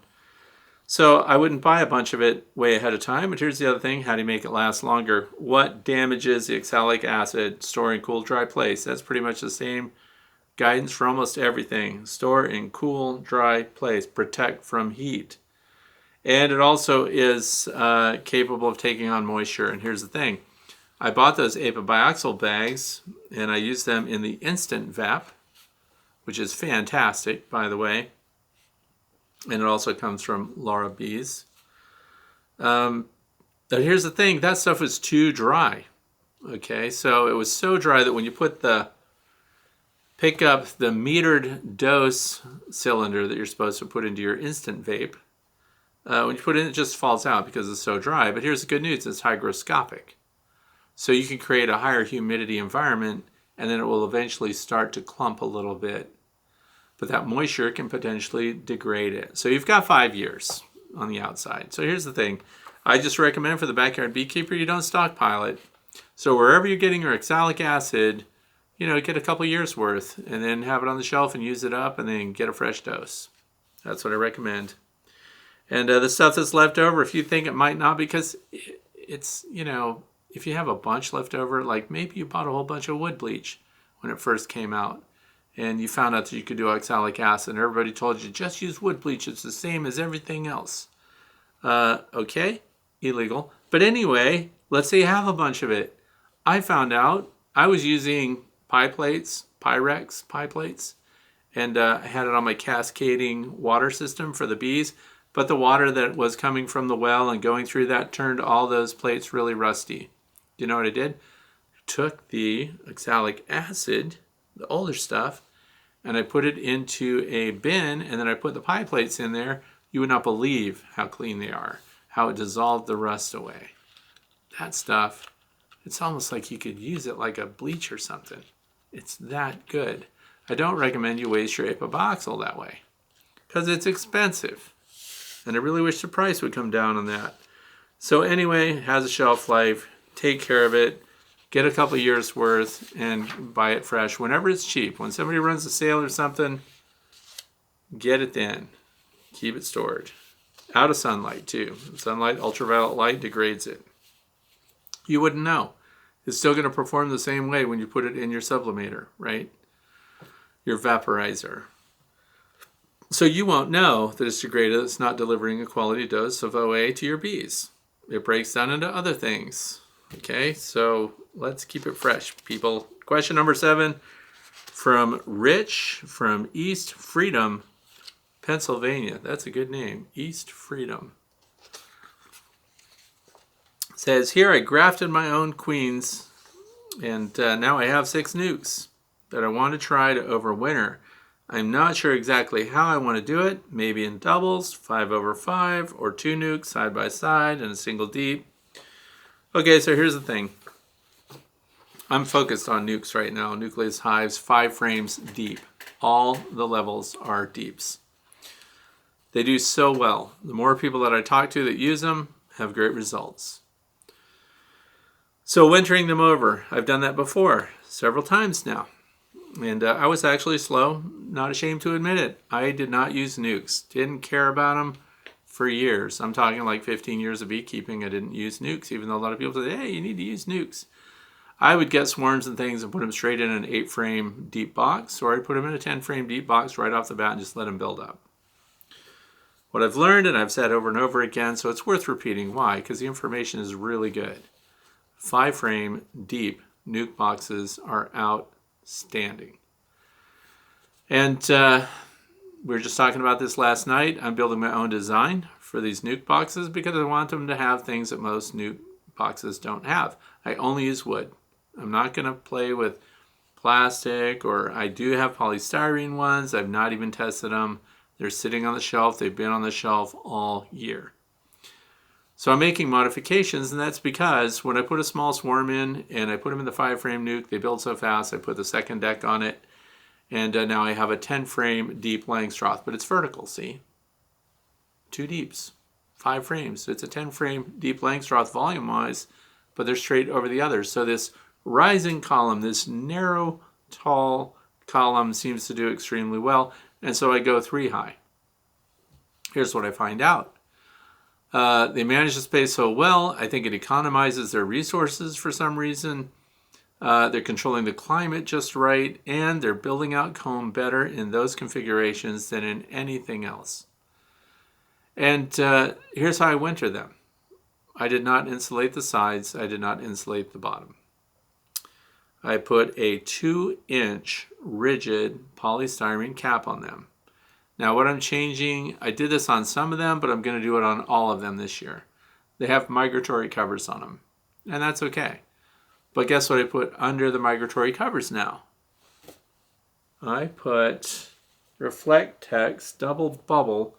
So I wouldn't buy a bunch of it way ahead of time. But here's the other thing. How do you make it last longer? What damages the oxalic acid? Store in cool, dry place. That's pretty much the same guidance for almost everything. Store in cool, dry place. Protect from heat. And it also is capable of taking on moisture. And here's the thing. I bought those Apimaye bags, and I used them in the instant VAP, which is fantastic, by the way. And it also comes from Laura Bees. But here's the thing, that stuff was too dry. Okay, so it was so dry that when you pick up the metered dose cylinder that you're supposed to put into your instant vape, When you put it in, it just falls out because it's so dry. But here's the good news, it's hygroscopic. So you can create a higher humidity environment, and then it will eventually start to clump a little bit. But that moisture can potentially degrade it. So you've got 5 years on the outside. So here's the thing. I just recommend for the backyard beekeeper, you don't stockpile it. So wherever you're getting your oxalic acid, get a couple years worth and then have it on the shelf and use it up and then get a fresh dose. That's what I recommend. And the stuff that's left over, if you think it might not, because it's, if you have a bunch left over, like maybe you bought a whole bunch of wood bleach when it first came out and you found out that you could do oxalic acid and everybody told you, just use wood bleach. It's the same as everything else. Okay, illegal. But anyway, let's say you have a bunch of it. I found out I was using Pyrex pie plates, and I had it on my cascading water system for the bees, but the water that was coming from the well and going through that turned all those plates really rusty. You know what I did? Took the oxalic acid, the older stuff, and I put it into a bin, and then I put the pie plates in there. You would not believe how clean they are, how it dissolved the rust away. That stuff, it's almost like you could use it like a bleach or something. It's that good. I don't recommend you waste your apiboxyl that way because it's expensive. And I really wish the price would come down on that. So anyway, it has a shelf life. Take care of it. Get a couple years worth and buy it fresh whenever it's cheap. When somebody runs a sale or something, get it then. Keep it stored. Out of sunlight too. Sunlight, ultraviolet light degrades it. You wouldn't know. It's still going to perform the same way when you put it in your sublimator, right? Your vaporizer. So you won't know that it's degraded, it's not delivering a quality dose of OA to your bees. It breaks down into other things. Okay, so let's keep it fresh, people. Question number 7 from Rich from East Freedom, Pennsylvania. That's a good name, East Freedom. Says, here I grafted my own queens, and now I have 6 nukes that I want to try to overwinter. I'm not sure exactly how I want to do it, maybe in doubles, 5/5, or 2 nukes side by side and a single deep. Okay, so here's the thing. I'm focused on nukes right now, nucleus hives, 5 frames deep. All the levels are deeps. They do so well. The more people that I talk to that use them have great results. So wintering them over, I've done that before, several times now. And I was actually slow, not ashamed to admit it. I did not use nukes, didn't care about them for years. I'm talking like 15 years of beekeeping, I didn't use nukes, even though a lot of people say, hey, you need to use nukes. I would get swarms and things and put them straight in an 8-frame deep box, or I'd put them in a 10-frame deep box right off the bat and just let them build up. What I've learned, and I've said over and over again, so it's worth repeating. Why? Because the information is really good. 5-frame deep nuke boxes are outstanding. And we were just talking about this last night. I'm building my own design for these nuke boxes because I want them to have things that most nuke boxes don't have. I only use wood. I'm not going to play with plastic, or I do have polystyrene ones. I've not even tested them. They're sitting on the shelf. They've been on the shelf all year. So I'm making modifications, and that's because when I put a small swarm in and I put them in the 5-frame nuke, they build so fast. I put the second deck on it, and now I have a 10-frame deep Langstroth, but it's vertical, see? 2 deeps, 5 frames. So it's a 10-frame deep Langstroth volume-wise, but they're straight over the others. So this rising column, this narrow, tall column seems to do extremely well, and so I go 3 high. Here's what I find out. They manage the space so well, I think it economizes their resources for some reason. They're controlling the climate just right, and they're building out comb better in those configurations than in anything else. And here's how I winter them. I did not insulate the sides. I did not insulate the bottom. I put a 2-inch rigid polystyrene cap on them. Now what I'm changing, I did this on some of them, but I'm going to do it on all of them this year. They have migratory covers on them, and that's okay. But guess what I put under the migratory covers now? I put Reflect Text Double Bubble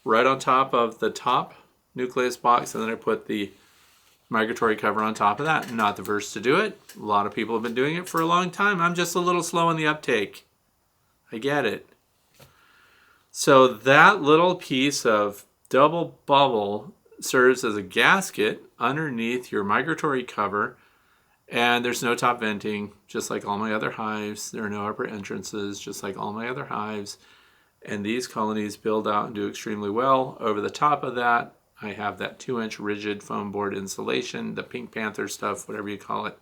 right on top of the top nucleus box, and then I put the migratory cover on top of that. I'm not the first to do it. A lot of people have been doing it for a long time. I'm just a little slow in the uptake. I get it. So that little piece of double bubble serves as a gasket underneath your migratory cover, and there's no top venting, just like all my other hives. There are no upper entrances, just like all my other hives. And these colonies build out and do extremely well. Over the top of that, I have that 2-inch rigid foam board insulation, the Pink Panther stuff, whatever you call it.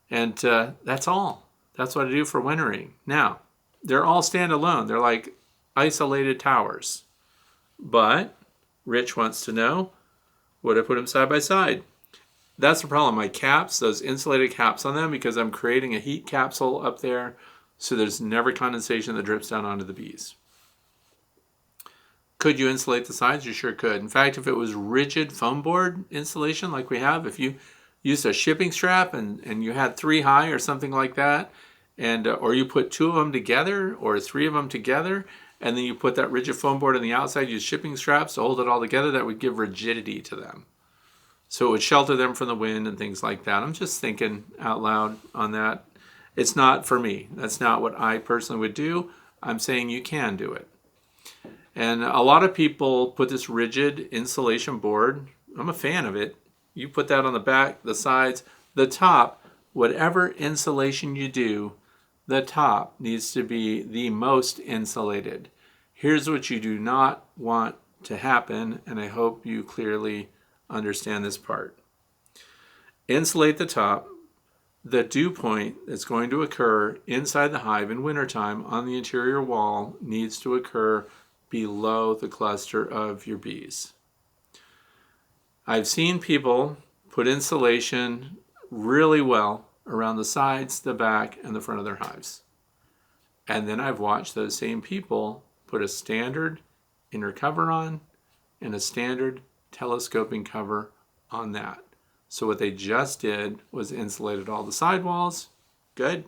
And that's all. That's what I do for wintering. Now, they're all standalone. They're like isolated towers. But Rich wants to know, would I put them side by side? That's the problem. My caps, those insulated caps on them, because I'm creating a heat capsule up there, so there's never condensation that drips down onto the bees. Could you insulate the sides? You sure could. In fact, if it was rigid foam board insulation like we have, if you used a shipping strap and you had 3 high or something like that, and or you put 2 of them together or 3 of them together, and then you put that rigid foam board on the outside, use shipping straps to hold it all together, that would give rigidity to them. So it would shelter them from the wind and things like that. I'm just thinking out loud on that. It's not for me. That's not what I personally would do. I'm saying you can do it. And a lot of people put this rigid insulation board. I'm a fan of it. You put that on the back, the sides, the top, whatever insulation you do, the top needs to be the most insulated. Here's what you do not want to happen, and I hope you clearly understand this part. Insulate the top. The dew point that's going to occur inside the hive in wintertime on the interior wall needs to occur below the cluster of your bees. I've seen people put insulation really well around the sides, the back, and the front of their hives. And then I've watched those same people put a standard inner cover on and a standard telescoping cover on that. So what they just did was insulated all the sidewalls, good,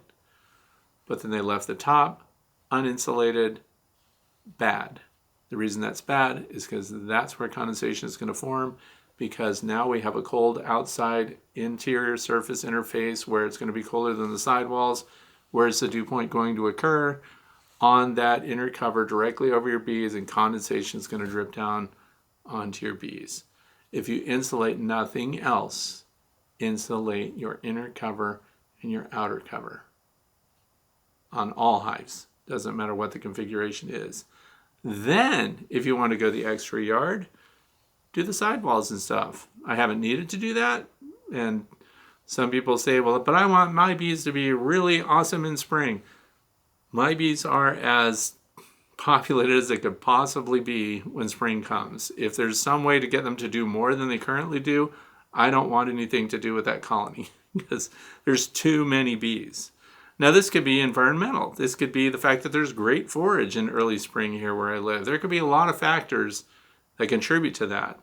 but then they left the top uninsulated, bad. The reason that's bad is because that's where condensation is going to form, because now we have a cold outside interior surface interface where it's going to be colder than the sidewalls. Where is the dew point going to occur? On that inner cover directly over your bees, and condensation is going to drip down onto your bees. If you insulate nothing else, insulate your inner cover and your outer cover on all hives. Doesn't matter what the configuration is. Then, if you want to go the extra yard, do the sidewalls and stuff. I haven't needed to do that, and some people say, well, but I want my bees to be really awesome in spring. My bees are as populated as they could possibly be when spring comes. If there's some way to get them to do more than they currently do, I don't want anything to do with that colony because there's too many bees. Now, this could be environmental. This could be the fact that there's great forage in early spring here where I live. There could be a lot of factors that contribute to that.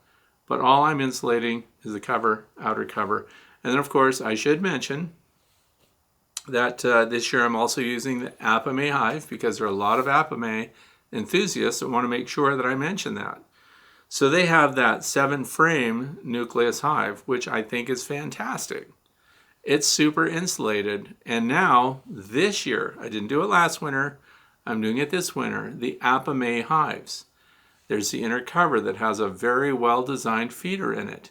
But all I'm insulating is the cover, outer cover. And then, of course, I should mention that this year I'm also using the Apimaye hive, because there are a lot of Apimaye enthusiasts that want to make sure that I mention that. So they have that 7-frame nucleus hive, which I think is fantastic. It's super insulated. And now, this year, I didn't do it last winter, I'm doing it this winter, the Apimaye hives. There's the inner cover that has a very well-designed feeder in it.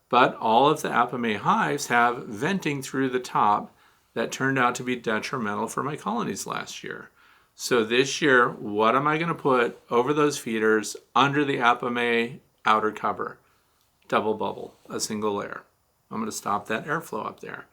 But all of the Apimaye hives have venting through the top that turned out to be detrimental for my colonies last year. So this year, what am I going to put over those feeders under the Apimaye outer cover? Double bubble, a single layer. I'm going to stop that airflow up there.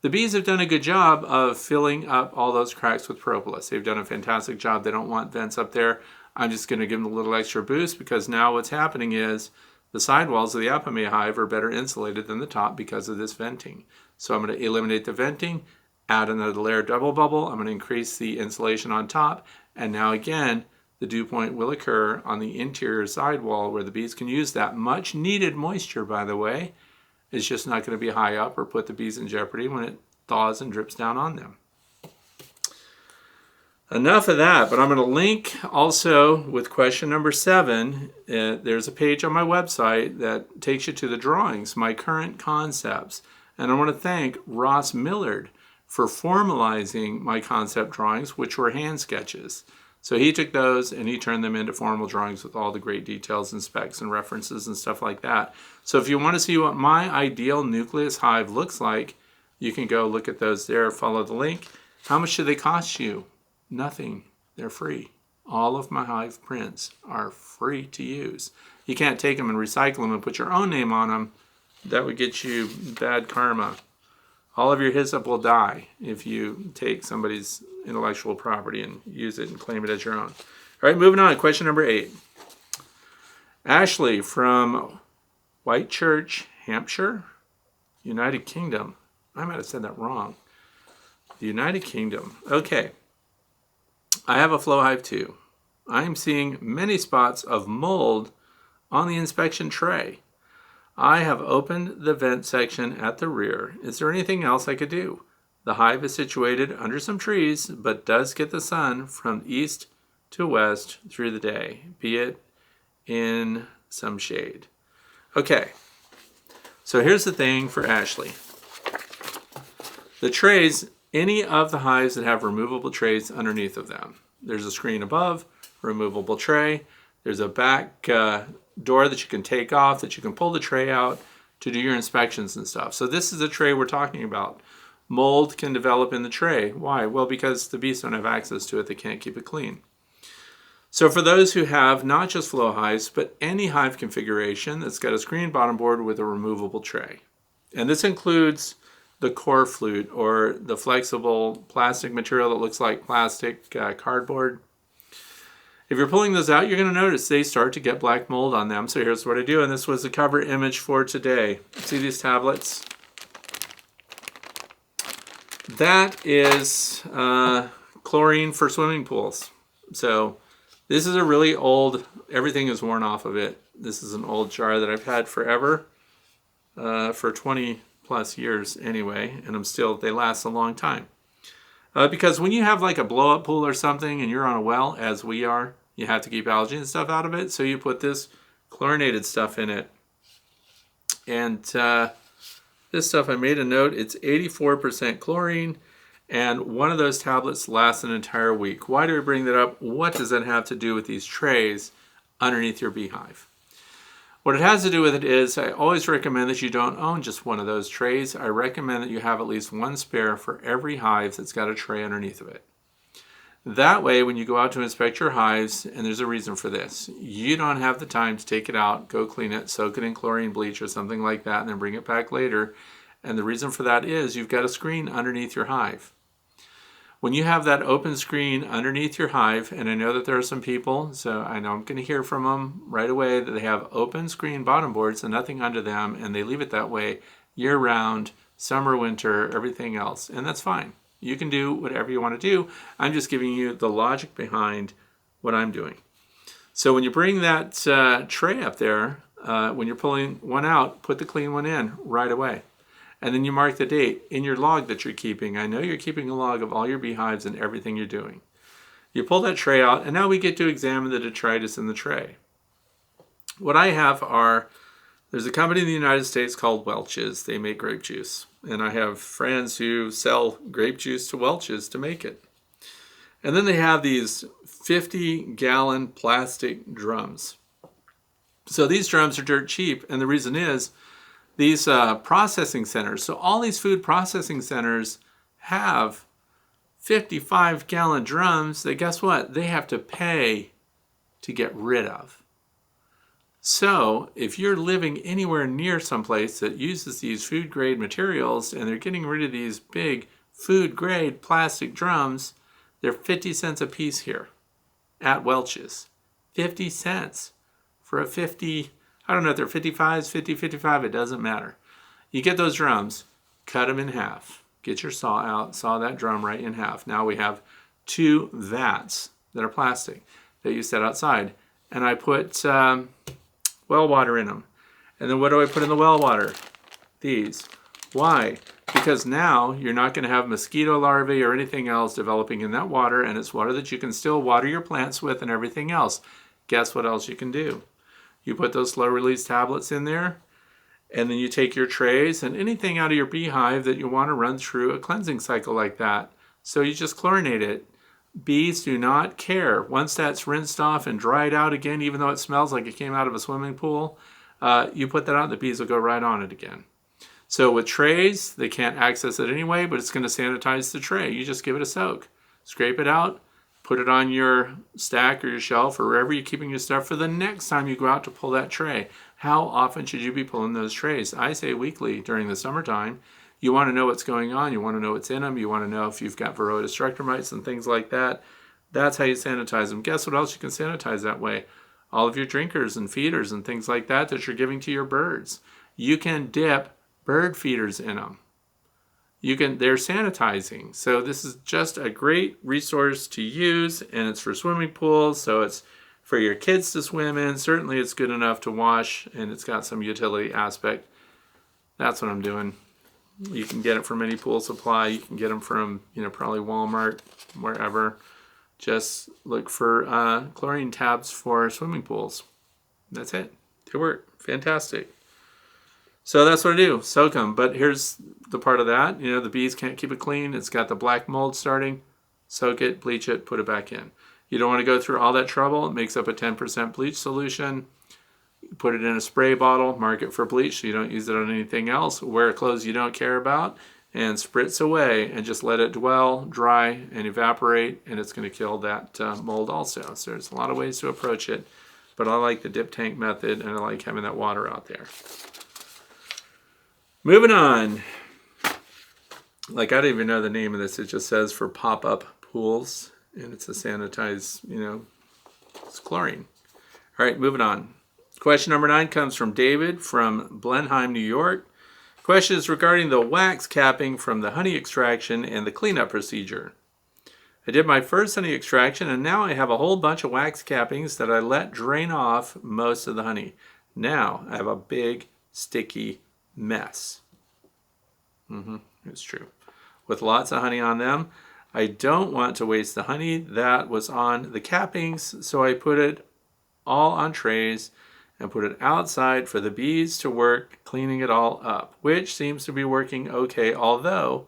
The bees have done a good job of filling up all those cracks with propolis. They've done a fantastic job. They don't want vents up there. I'm just going to give them a little extra boost, because now what's happening is the sidewalls of the Apimaye hive are better insulated than the top because of this venting. So I'm going to eliminate the venting, add another layer double bubble. I'm going to increase the insulation on top. And now again, the dew point will occur on the interior sidewall where the bees can use that much needed moisture, by the way. It's just not going to be high up or put the bees in jeopardy when it thaws and drips down on them. Enough of that, but I'm going to link also with question number 7. There's a page on my website that takes you to the drawings, my current concepts. And I want to thank Ross Millard for formalizing my concept drawings, which were hand sketches. So he took those and he turned them into formal drawings with all the great details and specs and references and stuff like that. So if you want to see what my ideal nucleus hive looks like, you can go look at those there, follow the link. How much do they cost you? Nothing. They're free. All of my hive prints are free to use. You can't take them and recycle them and put your own name on them. That would get you bad karma. All of your hyssop will die if you take somebody's intellectual property and use it and claim it as your own. All right, moving on. Question number 8. Ashley from Whitechurch, Hampshire, United Kingdom. I might have said that wrong. The United Kingdom. Okay. I have a flow hive too. I am seeing many spots of mold on the inspection tray. I have opened the vent section at the rear. Is there anything else I could do? The hive is situated under some trees, but does get the sun from east to west through the day, be it in some shade. Okay, so here's the thing for Ashley. The trays, any of the hives that have removable trays underneath of them. There's a screen above, removable tray. There's a back door that you can take off, that you can pull the tray out to do your inspections and stuff. So this is a tray we're talking about. Mold can develop in the tray. Why? Well, because the bees don't have access to it. They can't keep it clean. So for those who have not just flow hives, but any hive configuration that's got a screen bottom board with a removable tray. And this includes the core flute or the flexible plastic material that looks like plastic cardboard. If you're pulling those out, you're going to notice they start to get black mold on them. So here's what I do, and this was the cover image for today. See these tablets? That is chlorine for swimming pools. So this is a really old, everything is worn off of it. This is an old jar that I've had forever, for 20 plus years anyway, and they last a long time. Because when you have like a blow up pool or something and you're on a well, as we are, you have to keep algae and stuff out of it. So you put this chlorinated stuff in it. And this stuff, I made a note, it's 84% chlorine, and one of those tablets lasts an entire week. Why do we bring that up? What does that have to do with these trays underneath your beehive? What it has to do with it is I always recommend that you don't own just one of those trays. I recommend that you have at least one spare for every hive that's got a tray underneath of it. That way, when you go out to inspect your hives, and there's a reason for this, you don't have the time to take it out, go clean it, soak it in chlorine bleach or something like that, and then bring it back later. And the reason for that is you've got a screen underneath your hive. When you have that open screen underneath your hive, and I know that there are some people, so I know I'm going to hear from them right away, that they have open screen bottom boards and nothing under them, and they leave it that way year round, summer, winter, everything else. And that's fine. You can do whatever you want to do. I'm just giving you the logic behind what I'm doing. So when you bring that tray up there, when you're pulling one out, put the clean one in right away. And then you mark the date in your log that you're keeping. I know you're keeping a log of all your beehives and everything you're doing. You pull that tray out, and now we get to examine the detritus in the tray. What I have there's a company in the United States called Welch's. They make grape juice. And I have friends who sell grape juice to Welch's to make it. And then they have these 50-gallon plastic drums. So these drums are dirt cheap, and the reason is these processing centers. So all these food processing centers have 55-gallon drums that, guess what? They have to pay to get rid of. So if you're living anywhere near someplace that uses these food grade materials and they're getting rid of these big food grade plastic drums, they're 50 cents a piece here at Welch's. 50 cents for a 50, I don't know if they're 55s, 50, 55, it doesn't matter. You get those drums, cut them in half. Get your saw out, saw that drum right in half. Now we have 2 vats that are plastic that you set outside. And I put well water in them. And then what do I put in the well water? These. Why? because now you're not going to have mosquito larvae or anything else developing in that water, and it's water that you can still water your plants with and everything else. Guess what else you can do? You put those slow release tablets in there, and then you take your trays and anything out of your beehive that you want to run through a cleansing cycle like that. So you just chlorinate it. Bees do not care. Once that's rinsed off and dried out again, even though it smells like it came out of a swimming pool, you put that out, the bees will go right on it again. So with trays, they can't access it anyway, but it's going to sanitize the tray. You just give it a soak. Scrape it out, put it on your stack or your shelf or wherever you're keeping your stuff for the next time you go out to pull that tray. How often should you be pulling those trays? I say weekly during the summertime. You want to know what's going on. You want to know what's in them. You want to know if you've got varroa destructor mites and things like that. That's how you sanitize them. Guess what else you can sanitize that way? All of your drinkers and feeders and things like that that you're giving to your birds. You can dip bird feeders in them. They're sanitizing. So this is just a great resource to use, and it's for swimming pools, so it's for your kids to swim in. Certainly it's good enough to wash, and it's got some utility aspect. That's what I'm doing. You can get it from any pool supply. You can get them from, probably Walmart, wherever. Just look for chlorine tabs for swimming pools. That's it. They work. Fantastic. So that's what I do, soak them. But here's the part of that. The bees can't keep it clean. It's got the black mold starting. Soak it, bleach it, put it back in. You don't want to go through all that trouble. It makes up a 10% bleach solution. Put it in a spray bottle, mark it for bleach so you don't use it on anything else. Wear clothes you don't care about and spritz away and just let it dwell, dry, and evaporate, and it's going to kill that mold also. So there's a lot of ways to approach it, but I like the dip tank method, and I like having that water out there. Moving on. Like, I don't even know the name of this. It just says for pop-up pools, and it's a sanitized, it's chlorine. All right, moving on. Question number 9 comes from David from Blenheim, New York. Question is regarding the wax capping from the honey extraction and the cleanup procedure. I did my first honey extraction, and now I have a whole bunch of wax cappings that I let drain off most of the honey. Now I have a big, sticky mess. It's true. With lots of honey on them. I don't want to waste the honey that was on the cappings, so I put it all on trays and put it outside for the bees to work cleaning it all up, which seems to be working okay, although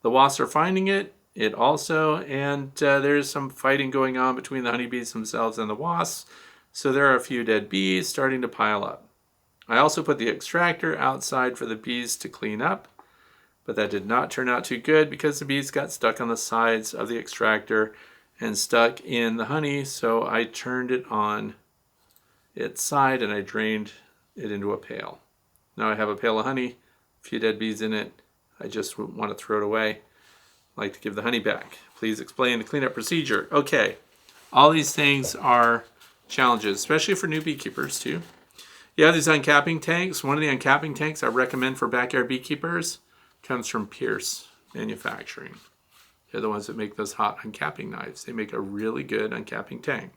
the wasps are finding it also, and there's some fighting going on between the honeybees themselves and the wasps, so there are a few dead bees starting to pile up. I also put the extractor outside for the bees to clean up, but that did not turn out too good because the bees got stuck on the sides of the extractor and stuck in the honey, so I turned it on its side and I drained it into a pail. Now I have a pail of honey, a few dead bees in it. I just want to throw it away. I'd like to give the honey back. Please explain the cleanup procedure. Okay, all these things are challenges, especially for new beekeepers too. You have these uncapping tanks. One of the uncapping tanks I recommend for backyard beekeepers comes from Pierce Manufacturing. They're the ones that make those hot uncapping knives. They make a really good uncapping tank.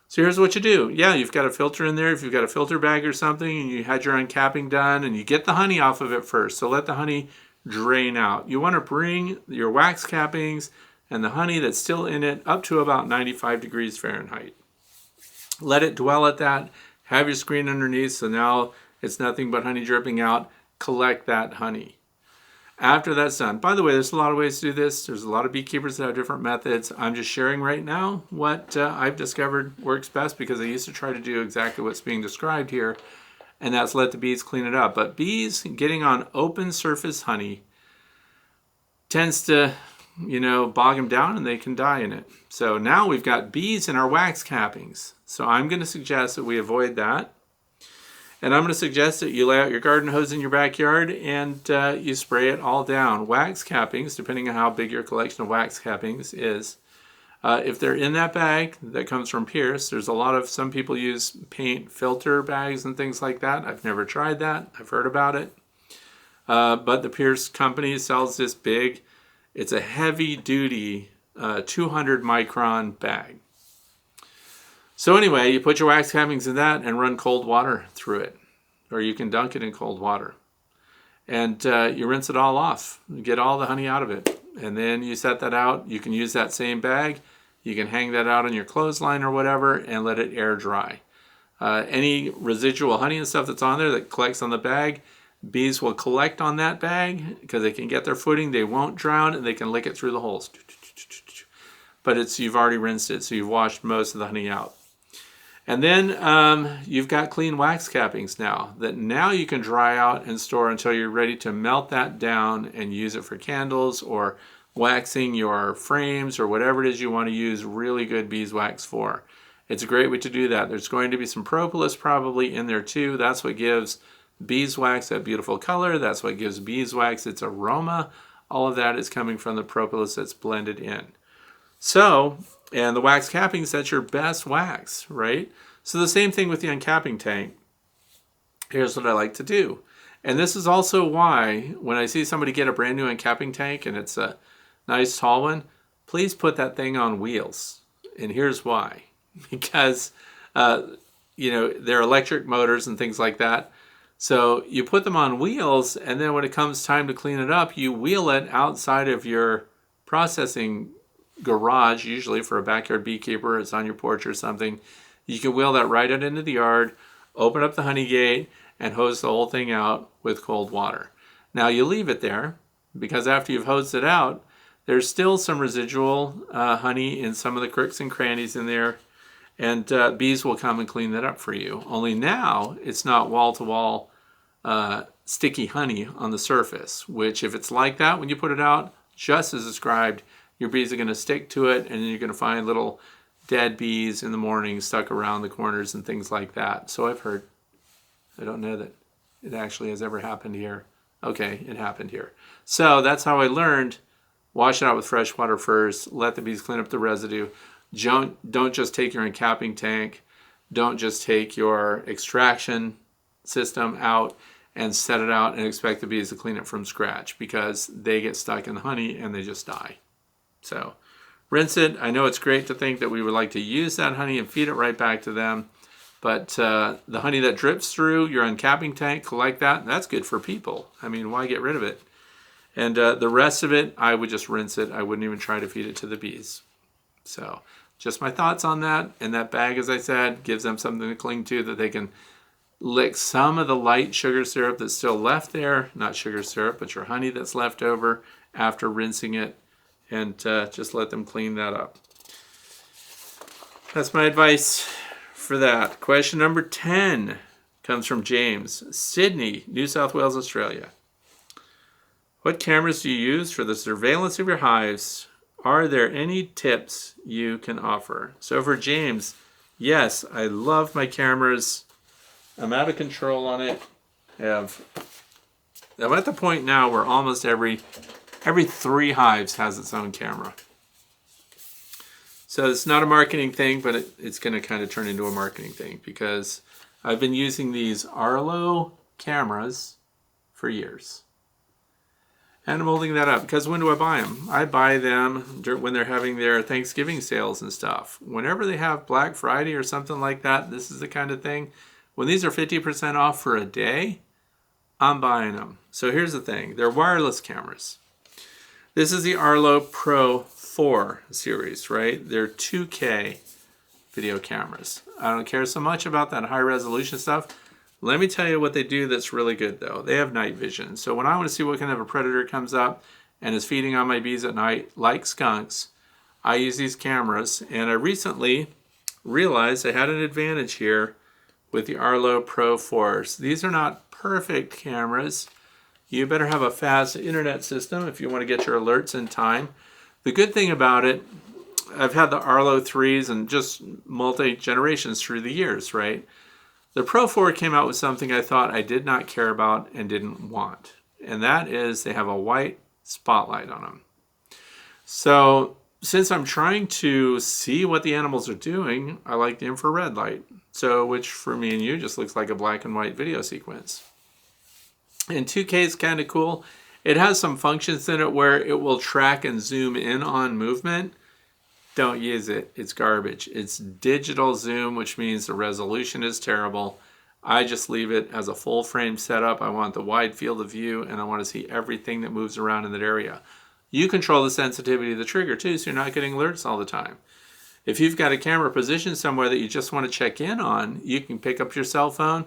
So here's what you do. Yeah, you've got a filter in there. If you've got a filter bag or something and you had your uncapping done, and you get the honey off of it first. So let the honey drain out. You want to bring your wax cappings and the honey that's still in it up to about 95 degrees Fahrenheit. Let it dwell at that. Have your screen underneath, so now it's nothing but honey dripping out. Collect that honey. After that's done, by the way, there's a lot of ways to do this. There's a lot of beekeepers that have different methods. I'm just sharing right now what I've discovered works best, because I used to try to do exactly what's being described here, and that's let the bees clean it up. But bees getting on open surface honey tends to, bog them down and they can die in it. So now we've got bees in our wax cappings. So I'm going to suggest that we avoid that. And I'm going to suggest that you lay out your garden hose in your backyard and you spray it all down. Wax cappings, depending on how big your collection of wax cappings is, if they're in that bag that comes from Pierce, some people use paint filter bags and things like that. I've never tried that. I've heard about it. But the Pierce company sells this big, it's a heavy duty 200 micron bag. So anyway, you put your wax cappings in that and run cold water through it, or you can dunk it in cold water. And you rinse it all off, get all the honey out of it. And then you set that out. You can use that same bag. You can hang that out on your clothesline or whatever and let it air dry. Any residual honey and stuff that's on there that collects on the bag, bees will collect on that bag because they can get their footing. They won't drown and they can lick it through the holes. But you've already rinsed it, so you've washed most of the honey out. And then you've got clean wax cappings now that now you can dry out and store until you're ready to melt that down and use it for candles or waxing your frames or whatever it is you want to use really good beeswax for. It's a great way to do that. There's going to be some propolis probably in there too. That's what gives beeswax that beautiful color. That's what gives beeswax its aroma. All of that is coming from the propolis that's blended in. So, and the wax cappings, that's your best wax, right? So the same thing with the uncapping tank. Here's what I like to do. And this is also why when I see somebody get a brand new uncapping tank and it's a nice tall one, please put that thing on wheels. And here's why. Because, they're electric motors and things like that. So you put them on wheels, and then when it comes time to clean it up, you wheel it outside of your processing garage, usually for a backyard beekeeper. It's on your porch or something. You can wheel that right out into the yard, open up the honey gate, and hose the whole thing out with cold water. Now you leave it there, because after you've hosed it out, there's still some residual honey in some of the crooks and crannies in there. And bees will come and clean that up for you. Only now it's not wall-to-wall sticky honey on the surface, which if it's like that when you put it out, just as described, your bees are going to stick to it, and then you're going to find little dead bees in the morning stuck around the corners and things like that. So I've heard. I don't know that it actually has ever happened here. Okay, it happened here. So that's how I learned. Wash it out with fresh water first. Let the bees clean up the residue. Don't just take your uncapping tank. Don't just take your extraction system out and set it out and expect the bees to clean it from scratch, because they get stuck in the honey and they just die. So rinse it. I know it's great to think that we would like to use that honey and feed it right back to them. But the honey that drips through your uncapping tank, collect that. That's good for people. I mean, why get rid of it? And the rest of it, I would just rinse it. I wouldn't even try to feed it to the bees. So just my thoughts on that. And that bag, as I said, gives them something to cling to that they can lick some of the light sugar syrup that's still left there. Not sugar syrup, but your honey that's left over after rinsing it. And just let them clean that up. That's my advice for that. Question number 10 comes from James, Sydney, New South Wales, Australia. What cameras do you use for the surveillance of your hives? Are there any tips you can offer? So for James, yes, I love my cameras. I'm out of control on it. I'm at the point now where almost every 3 hives has its own camera. So it's not a marketing thing, but it's going to kind of turn into a marketing thing, because I've been using these Arlo cameras for years. And I'm holding that up because when do I buy them? I buy them when they're having their Thanksgiving sales and stuff. Whenever they have Black Friday or something like that, this is the kind of thing. When these are 50% off for a day, I'm buying them. So here's the thing. They're wireless cameras. This is the Arlo Pro 4 series, right? They're 2K video cameras. I don't care so much about that high resolution stuff. Let me tell you what they do that's really good, though. They have night vision. So when I want to see what kind of a predator comes up and is feeding on my bees at night, like skunks, I use these cameras. And I recently realized I had an advantage here with the Arlo Pro 4s. These are not perfect cameras. You better have a fast internet system if you want to get your alerts in time. The good thing about it, I've had the Arlo 3s and just multi-generations through the years, right? The Pro 4 came out with something I thought I did not care about and didn't want. And that is they have a white spotlight on them. So since I'm trying to see what the animals are doing, I like the infrared light. So which for me and you just looks like a black and white video sequence. And 2K is kind of cool. It has some functions in it where it will track and zoom in on movement. Don't use it. It's garbage. It's digital zoom, which means the resolution is terrible. I just leave it as a full frame setup. I want the wide field of view, and I want to see everything that moves around in that area. You control the sensitivity of the trigger too, so you're not getting alerts all the time. If you've got a camera positioned somewhere that you just want to check in on, you can pick up your cell phone,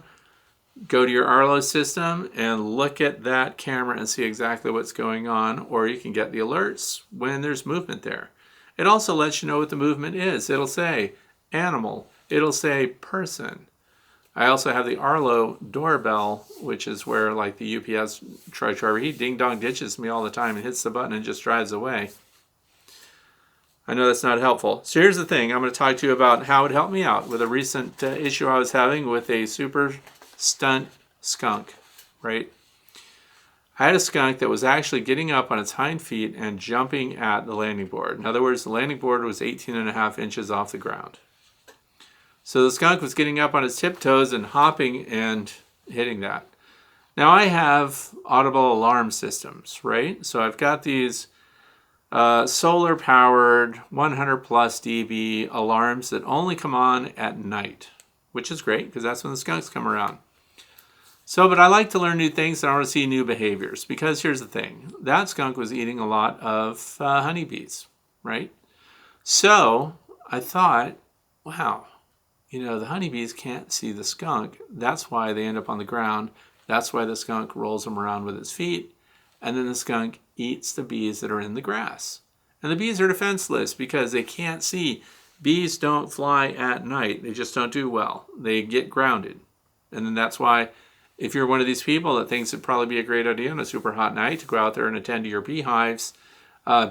go to your Arlo system, and look at that camera and see exactly what's going on, or you can get the alerts when there's movement there. It also lets you know what the movement is. It'll say animal. It'll say person. I also have the Arlo doorbell, which is where like the UPS truck driver, he ding-dong ditches me all the time and hits the button and just drives away. I know that's not helpful. So here's the thing. I'm going to talk to you about how it helped me out with a recent issue I was having with a super stunt skunk, right? I had a skunk that was actually getting up on its hind feet and jumping at the landing board. In other words, the landing board was 18.5 inches off the ground. So the skunk was getting up on its tiptoes and hopping and hitting that. Now I have audible alarm systems, right? So I've got these solar powered 100 plus dB alarms that only come on at night, which is great because that's when the skunks come around. So, but I like to learn new things and I want to see new behaviors, because here's the thing. That skunk was eating a lot of honeybees, right? So I thought, wow, you know, the honeybees can't see the skunk. That's why they end up on the ground. That's why the skunk rolls them around with its feet. And then the skunk eats the bees that are in the grass. And the bees are defenseless because they can't see. Bees don't fly at night. They just don't do well. They get grounded. And then that's why if you're one of these people that thinks it'd probably be a great idea on a super hot night to go out there and attend to your beehives,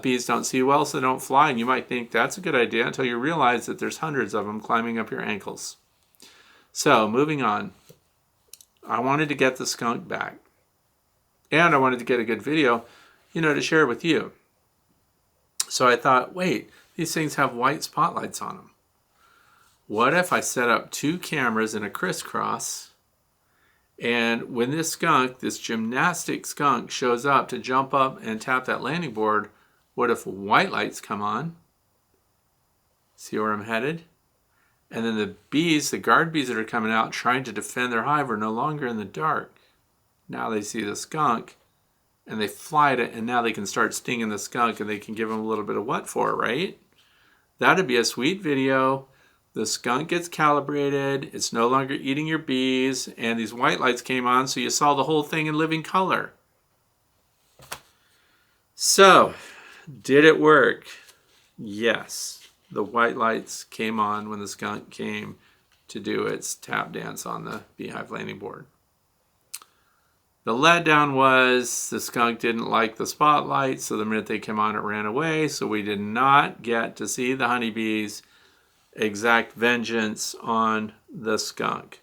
bees don't see well, so they don't fly. And you might think that's a good idea until you realize that there's hundreds of them climbing up your ankles. So moving on. I wanted to get the skunk back. And I wanted to get a good video, you know, to share with you. So I thought, wait, these things have white spotlights on them. What if I set up 2 cameras in a crisscross, and when this skunk, this gymnastic skunk, shows up to jump up and tap that landing board, what if white lights come on? See where I'm headed? And then the bees, the guard bees that are coming out trying to defend their hive, are no longer in the dark. Now they see the skunk and they fly at it, and now they can start stinging the skunk and they can give them a little bit of what for, right? That'd be a sweet video. The skunk gets calibrated. It's no longer eating your bees, and these white lights came on, so you saw the whole thing in living color. So, did it work? Yes. The white lights came on when the skunk came to do its tap dance on the beehive landing board. The letdown was the skunk didn't like the spotlight, so the minute they came on, it ran away, so we did not get to see the honeybees exact vengeance on the skunk.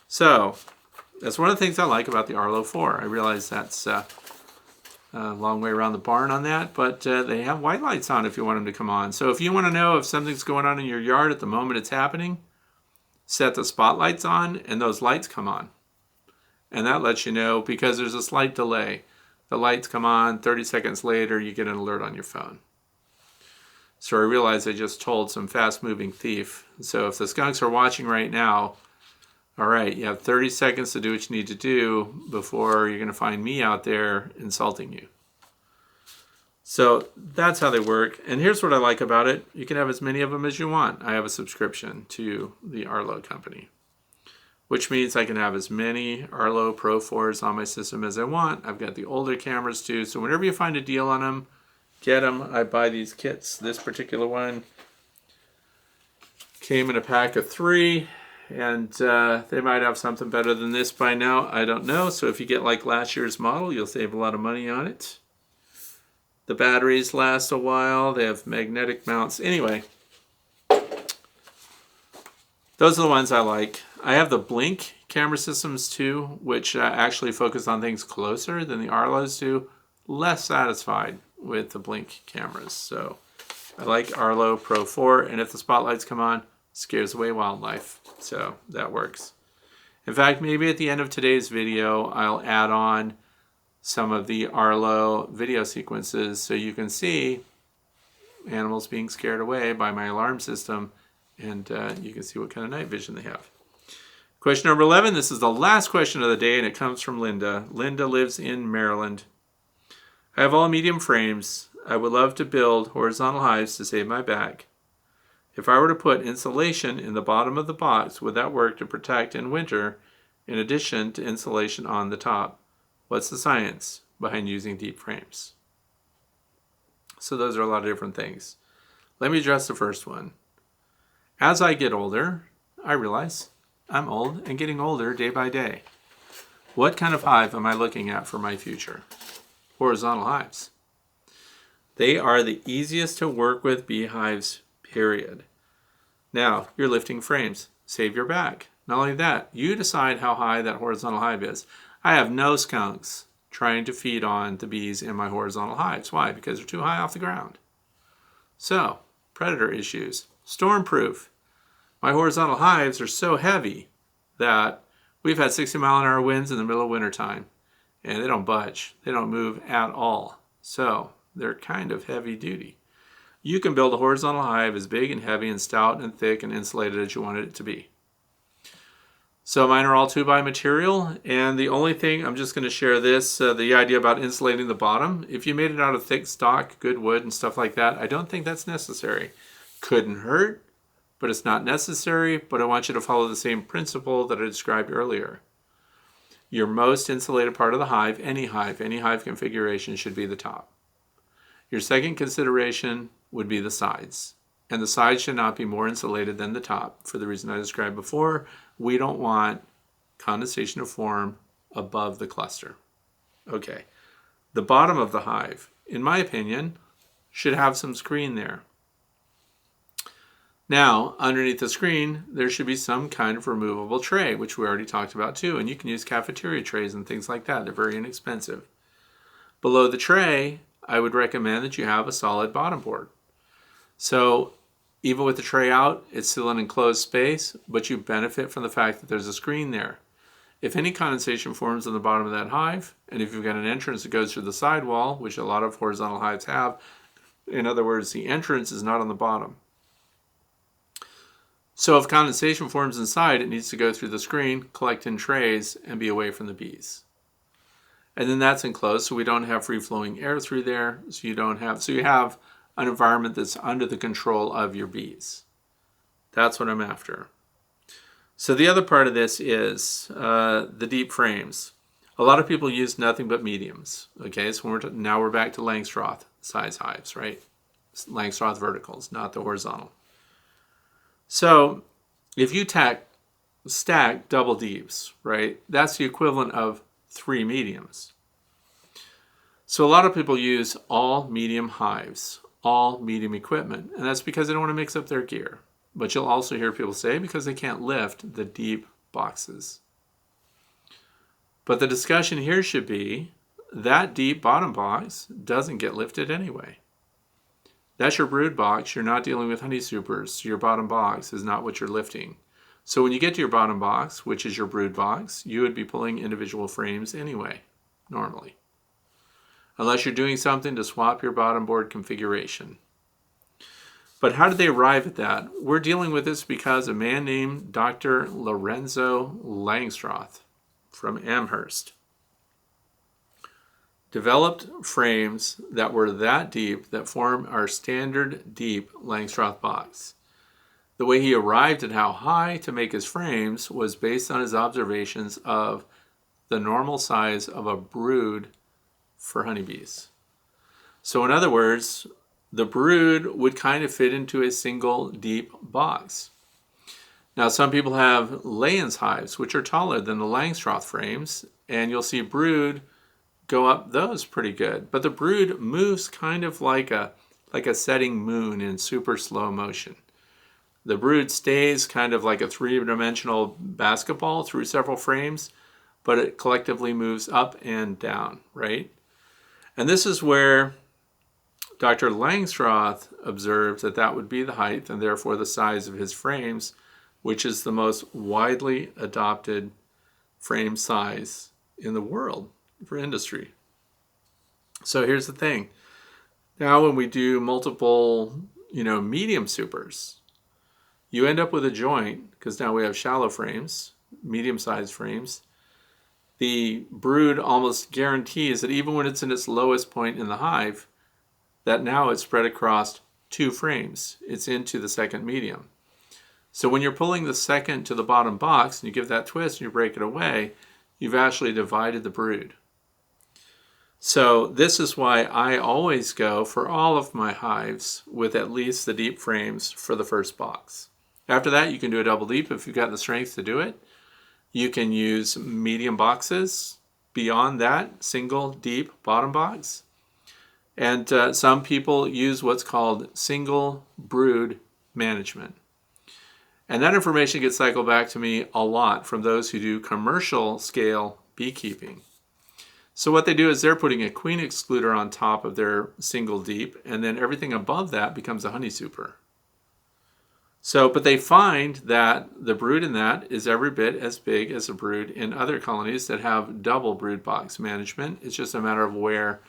So, that's one of the things I like about the Arlo 4. I realize that's a long way around the barn on that, but they have white lights on if you want them to come on. So if you want to know if something's going on in your yard at the moment it's happening, set the spotlights on and those lights come on. And that lets you know, because there's a slight delay. The lights come on, 30 seconds later you get an alert on your phone. So I realized I just told some fast-moving thief. So if the skunks are watching right now, all right, you have 30 seconds to do what you need to do before you're going to find me out there insulting you. So that's how they work. And here's what I like about it. You can have as many of them as you want. I have a subscription to the Arlo company, which means I can have as many Arlo Pro 4s on my system as I want. I've got the older cameras too. So whenever you find a deal on them, get them. I buy these kits. This particular one came in a pack of 3, and they might have something better than this by now. I don't know. So if you get like last year's model, you'll save a lot of money on it. The batteries last a while. They have magnetic mounts. Anyway, those are the ones I like. I have the Blink camera systems too, which actually focus on things closer than the Arlos do. Less satisfied with the Blink cameras. So I like Arlo Pro 4, and if the spotlights come on, scares away wildlife. So that works. In fact, maybe at the end of today's video, I'll add on some of the Arlo video sequences so you can see animals being scared away by my alarm system, and you can see what kind of night vision they have. Question number 11. This is the last question of the day, and it comes from Linda. Linda lives in Maryland. I have all medium frames. I would love to build horizontal hives to save my back. If I were to put insulation in the bottom of the box, would that work to protect in winter in addition to insulation on the top? What's the science behind using deep frames? So those are a lot of different things. Let me address the first one. As I get older, I realize I'm old and getting older day by day. What kind of hive am I looking at for my future? Horizontal hives. They are the easiest to work with beehives, period. Now, you're lifting frames. Save your back. Not only that, you decide how high that horizontal hive is. I have no skunks trying to feed on the bees in my horizontal hives. Why? Because they're too high off the ground. So, predator issues. Stormproof. My horizontal hives are so heavy that we've had 60-mile-an-hour winds in the middle of winter time, and they don't budge. They don't move at all. So they're kind of heavy duty. You can build a horizontal hive as big and heavy and stout and thick and insulated as you wanted it to be. So mine are all 2x material, and the only thing, I'm just going to share this, the idea about insulating the bottom. If you made it out of thick stock, good wood and stuff like that, I don't think that's necessary. Couldn't hurt, but it's not necessary, but I want you to follow the same principle that I described earlier. Your most insulated part of the hive, any hive configuration should be the top. Your second consideration would be the sides. And the sides should not be more insulated than the top for the reason I described before. We don't want condensation to form above the cluster. Okay, the bottom of the hive, in my opinion, should have some screen there. Now, underneath the screen, there should be some kind of removable tray, which we already talked about too, and you can use cafeteria trays and things like that. They're very inexpensive. Below the tray, I would recommend that you have a solid bottom board. So, even with the tray out, it's still an enclosed space, but you benefit from the fact that there's a screen there. If any condensation forms on the bottom of that hive, and if you've got an entrance that goes through the sidewall, which a lot of horizontal hives have, in other words, the entrance is not on the bottom. So if condensation forms inside, it needs to go through the screen, collect in trays, and be away from the bees. And then that's enclosed, so we don't have free-flowing air through there, so you have an environment that's under the control of your bees. That's what I'm after. So the other part of this is the deep frames. A lot of people use nothing but mediums. Okay, so now we're back to Langstroth size hives, right? Langstroth verticals, not the horizontal. So if you stack double deeps, right, that's the equivalent of 3 mediums. So a lot of people use all medium hives, all medium equipment, and that's because they don't want to mix up their gear. But you'll also hear people say because they can't lift the deep boxes. But the discussion here should be that deep bottom box doesn't get lifted anyway. That's your brood box. You're not dealing with honey supers. So your bottom box is not what you're lifting. So when you get to your bottom box, which is your brood box, you would be pulling individual frames anyway, normally. Unless you're doing something to swap your bottom board configuration. But how did they arrive at that? We're dealing with this because a man named Dr. Lorenzo Langstroth from Amherst developed frames that were that deep that form our standard deep Langstroth box. The way he arrived at how high to make his frames was based on his observations of the normal size of a brood for honeybees. So in other words, the brood would kind of fit into a single deep box. Now some people have Layens hives, which are taller than the Langstroth frames, and you'll see brood go up those pretty good. But the brood moves kind of like a setting moon in super slow motion. The brood stays kind of like a 3-dimensional basketball through several frames, but it collectively moves up and down, right? And this is where Dr. Langstroth observed that that would be the height and therefore the size of his frames, which is the most widely adopted frame size in the world for industry. So here's the thing. Now when we do multiple, medium supers, you end up with a joint, because now we have shallow frames, medium-sized frames, the brood almost guarantees that even when it's in its lowest point in the hive, that now it's spread across 2 frames. It's into the second medium. So when you're pulling the second to the bottom box and you give that twist and you break it away, you've actually divided the brood. So this is why I always go for all of my hives with at least the deep frames for the first box. After that, you can do a double deep if you've got the strength to do it. You can use medium boxes beyond that, single deep bottom box. And some people use what's called single brood management. And that information gets cycled back to me a lot from those who do commercial scale beekeeping. So what they do is they're putting a queen excluder on top of their single deep, and then everything above that becomes a honey super. So, but they find that the brood in that is every bit as big as a brood in other colonies that have double brood box management. It's just a matter of where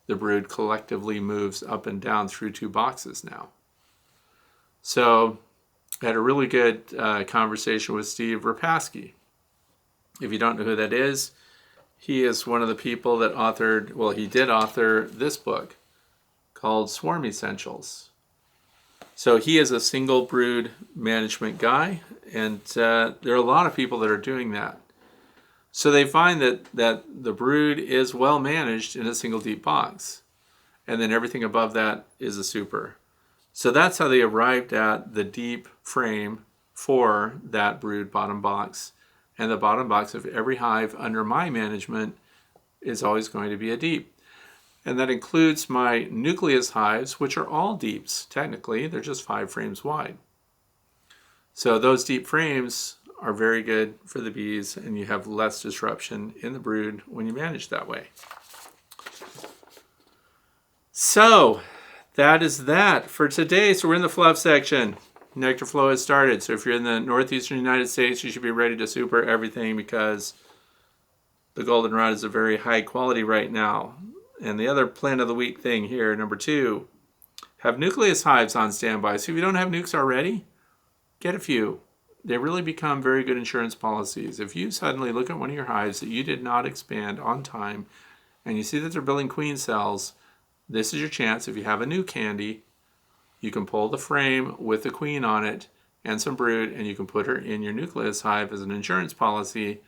the brood collectively moves up and down through 2 boxes now. So I had a really good conversation with Steve Rapaski. If you don't know who that is, he is one of the people that authored, well, he did author this book called Swarm Essentials. So he is a single brood management guy, and there are a lot of people that are doing that. So they find that the brood is well managed in a single deep box, and then everything above that is a super. So that's how they arrived at the deep frame for that brood bottom box. And the bottom box of every hive under my management is always going to be a deep. And that includes my nucleus hives, which are all deeps. Technically, they're just 5 frames wide. So those deep frames are very good for the bees, and you have less disruption in the brood when you manage that way. So that is that for today. So we're in the fluff section. Nectar flow has started. So if you're in the northeastern United States, you should be ready to super everything because the goldenrod is a very high quality right now. And the other plant of the week thing here, number 2, have nucleus hives on standby. So if you don't have nukes already, get a few. They really become very good insurance policies. If you suddenly look at one of your hives that you did not expand on time and you see that they're building queen cells, this is your chance. If you have a nuke handy, you can pull the frame with the queen on it and some brood, and you can put her in your nucleus hive as an insurance policy,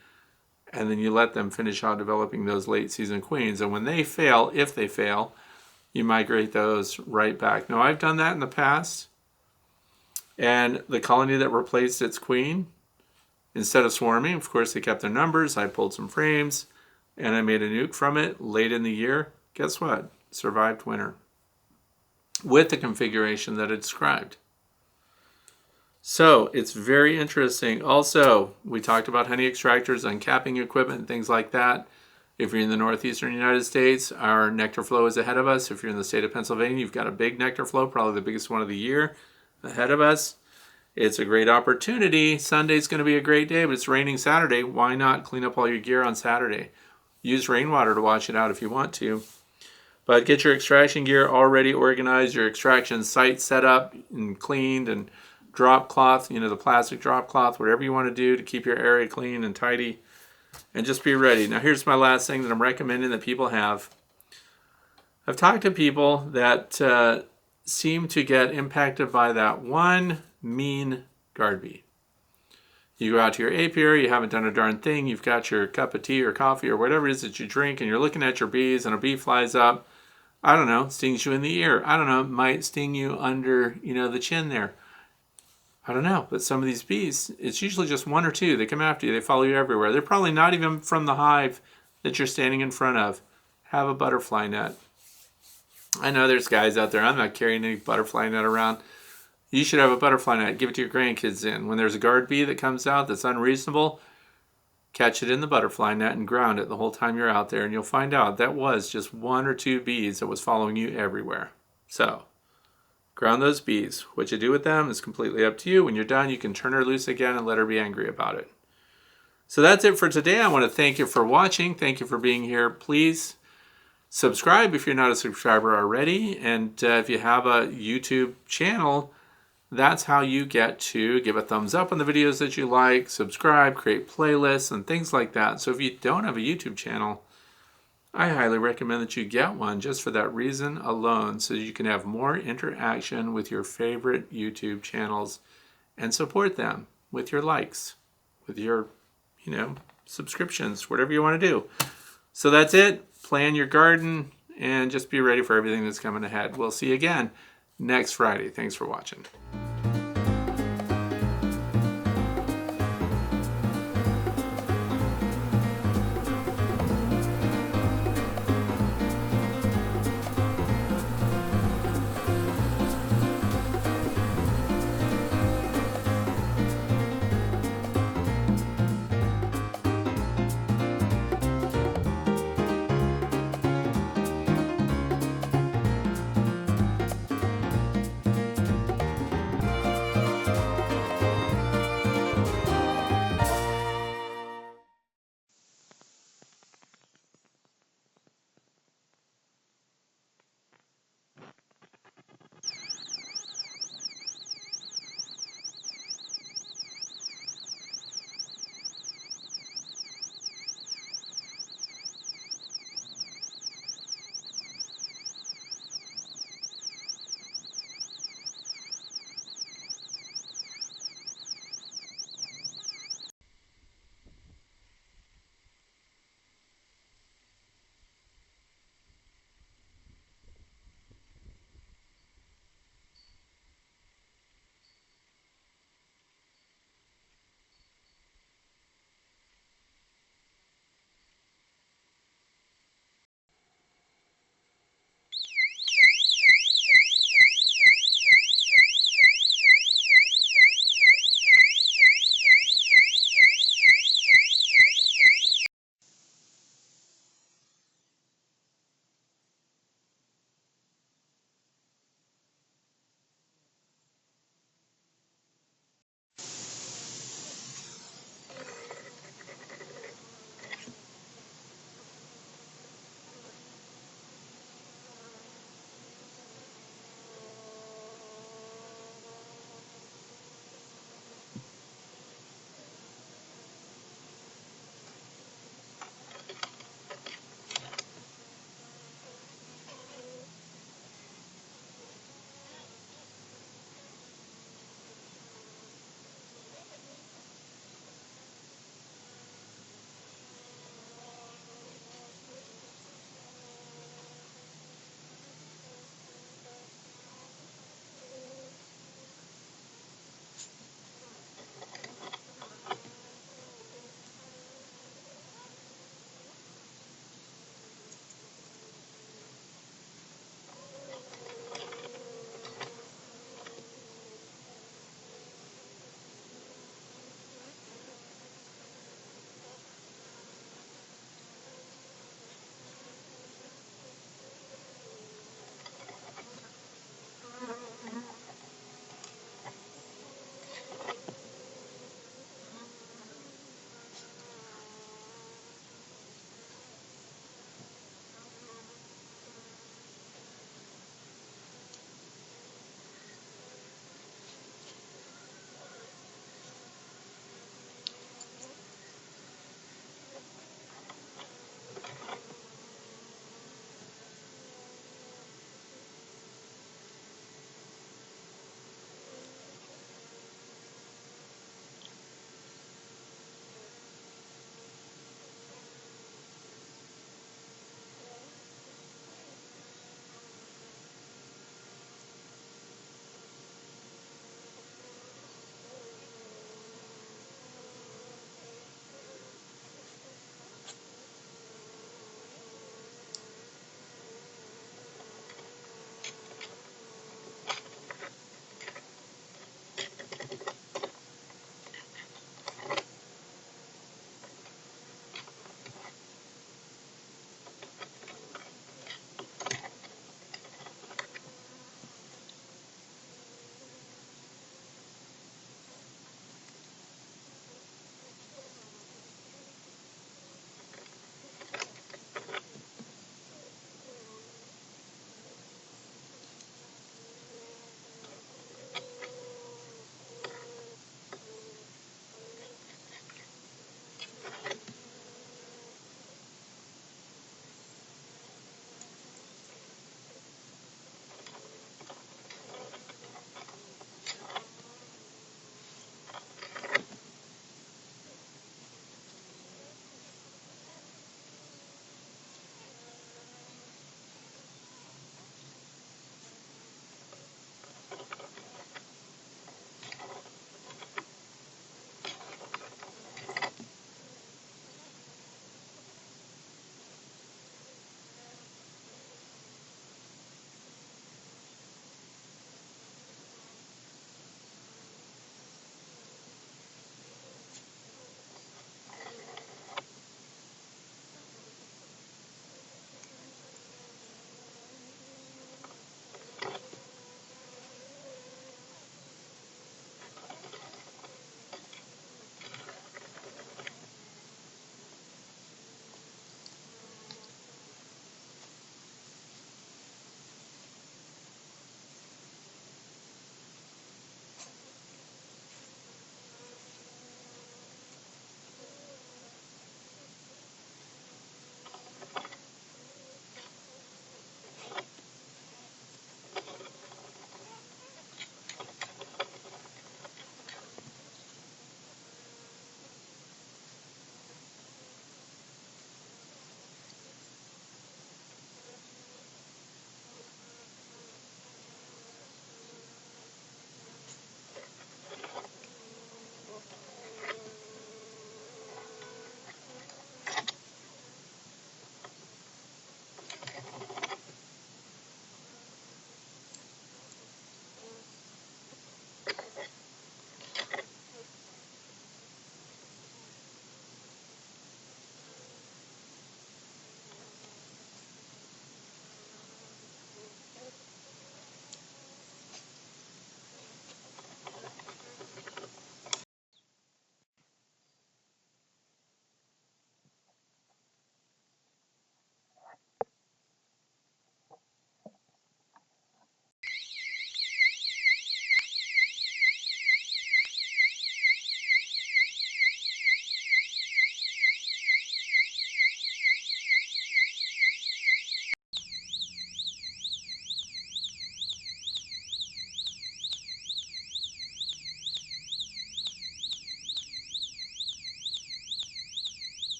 and then you let them finish out developing those late season queens. And when they fail, if they fail, you migrate those right back. Now, I've done that in the past, and the colony that replaced its queen, instead of swarming, of course, they kept their numbers. I pulled some frames, and I made a nuke from it late in the year. Guess what? Survived winter with the configuration that I described. So it's very interesting. Also, we talked about honey extractors, uncapping equipment, and things like that. If you're in the northeastern United States, our nectar flow is ahead of us. If you're in the state of Pennsylvania, you've got a big nectar flow, probably the biggest one of the year, ahead of us. It's a great opportunity. Sunday's going to be a great day, but it's raining Saturday. Why not clean up all your gear on Saturday? Use rainwater to wash it out if you want to. But get your extraction gear already organized, your extraction site set up and cleaned, and drop cloth, the plastic drop cloth, whatever you want to do to keep your area clean and tidy, and just be ready. Now here's my last thing that I'm recommending that people have. I've talked to people that seem to get impacted by that one mean guard bee. You go out to your apiary, you haven't done a darn thing, you've got your cup of tea or coffee or whatever it is that you drink, and you're looking at your bees, and a bee flies up, I don't know, stings you in the ear. I don't know, might sting you under, the chin there. I don't know, but some of these bees, it's usually just 1 or 2. They come after you, they follow you everywhere. They're probably not even from the hive that you're standing in front of. Have a butterfly net. I know there's guys out there, I'm not carrying any butterfly net around. You should have a butterfly net. Give it to your grandkids in. When there's a guard bee that comes out that's unreasonable, catch it in the butterfly net and ground it the whole time you're out there, and you'll find out that was just 1 or 2 bees that was following you everywhere. So, ground those bees. What you do with them is completely up to you. When you're done, you can turn her loose again and let her be angry about it. So that's it for today. I want to thank you for watching. Thank you for being here. Please subscribe if you're not a subscriber already. And if you have a YouTube channel, That's how you get to give a thumbs up on the videos that you like, subscribe, create playlists, and things like that. So if you don't have a YouTube channel, I highly recommend that you get one just for that reason alone, so you can have more interaction with your favorite YouTube channels and support them with your likes, with your, subscriptions, whatever you want to do. So that's it. Plan your garden and just be ready for everything that's coming ahead. We'll see you again next Friday. Thanks for watching.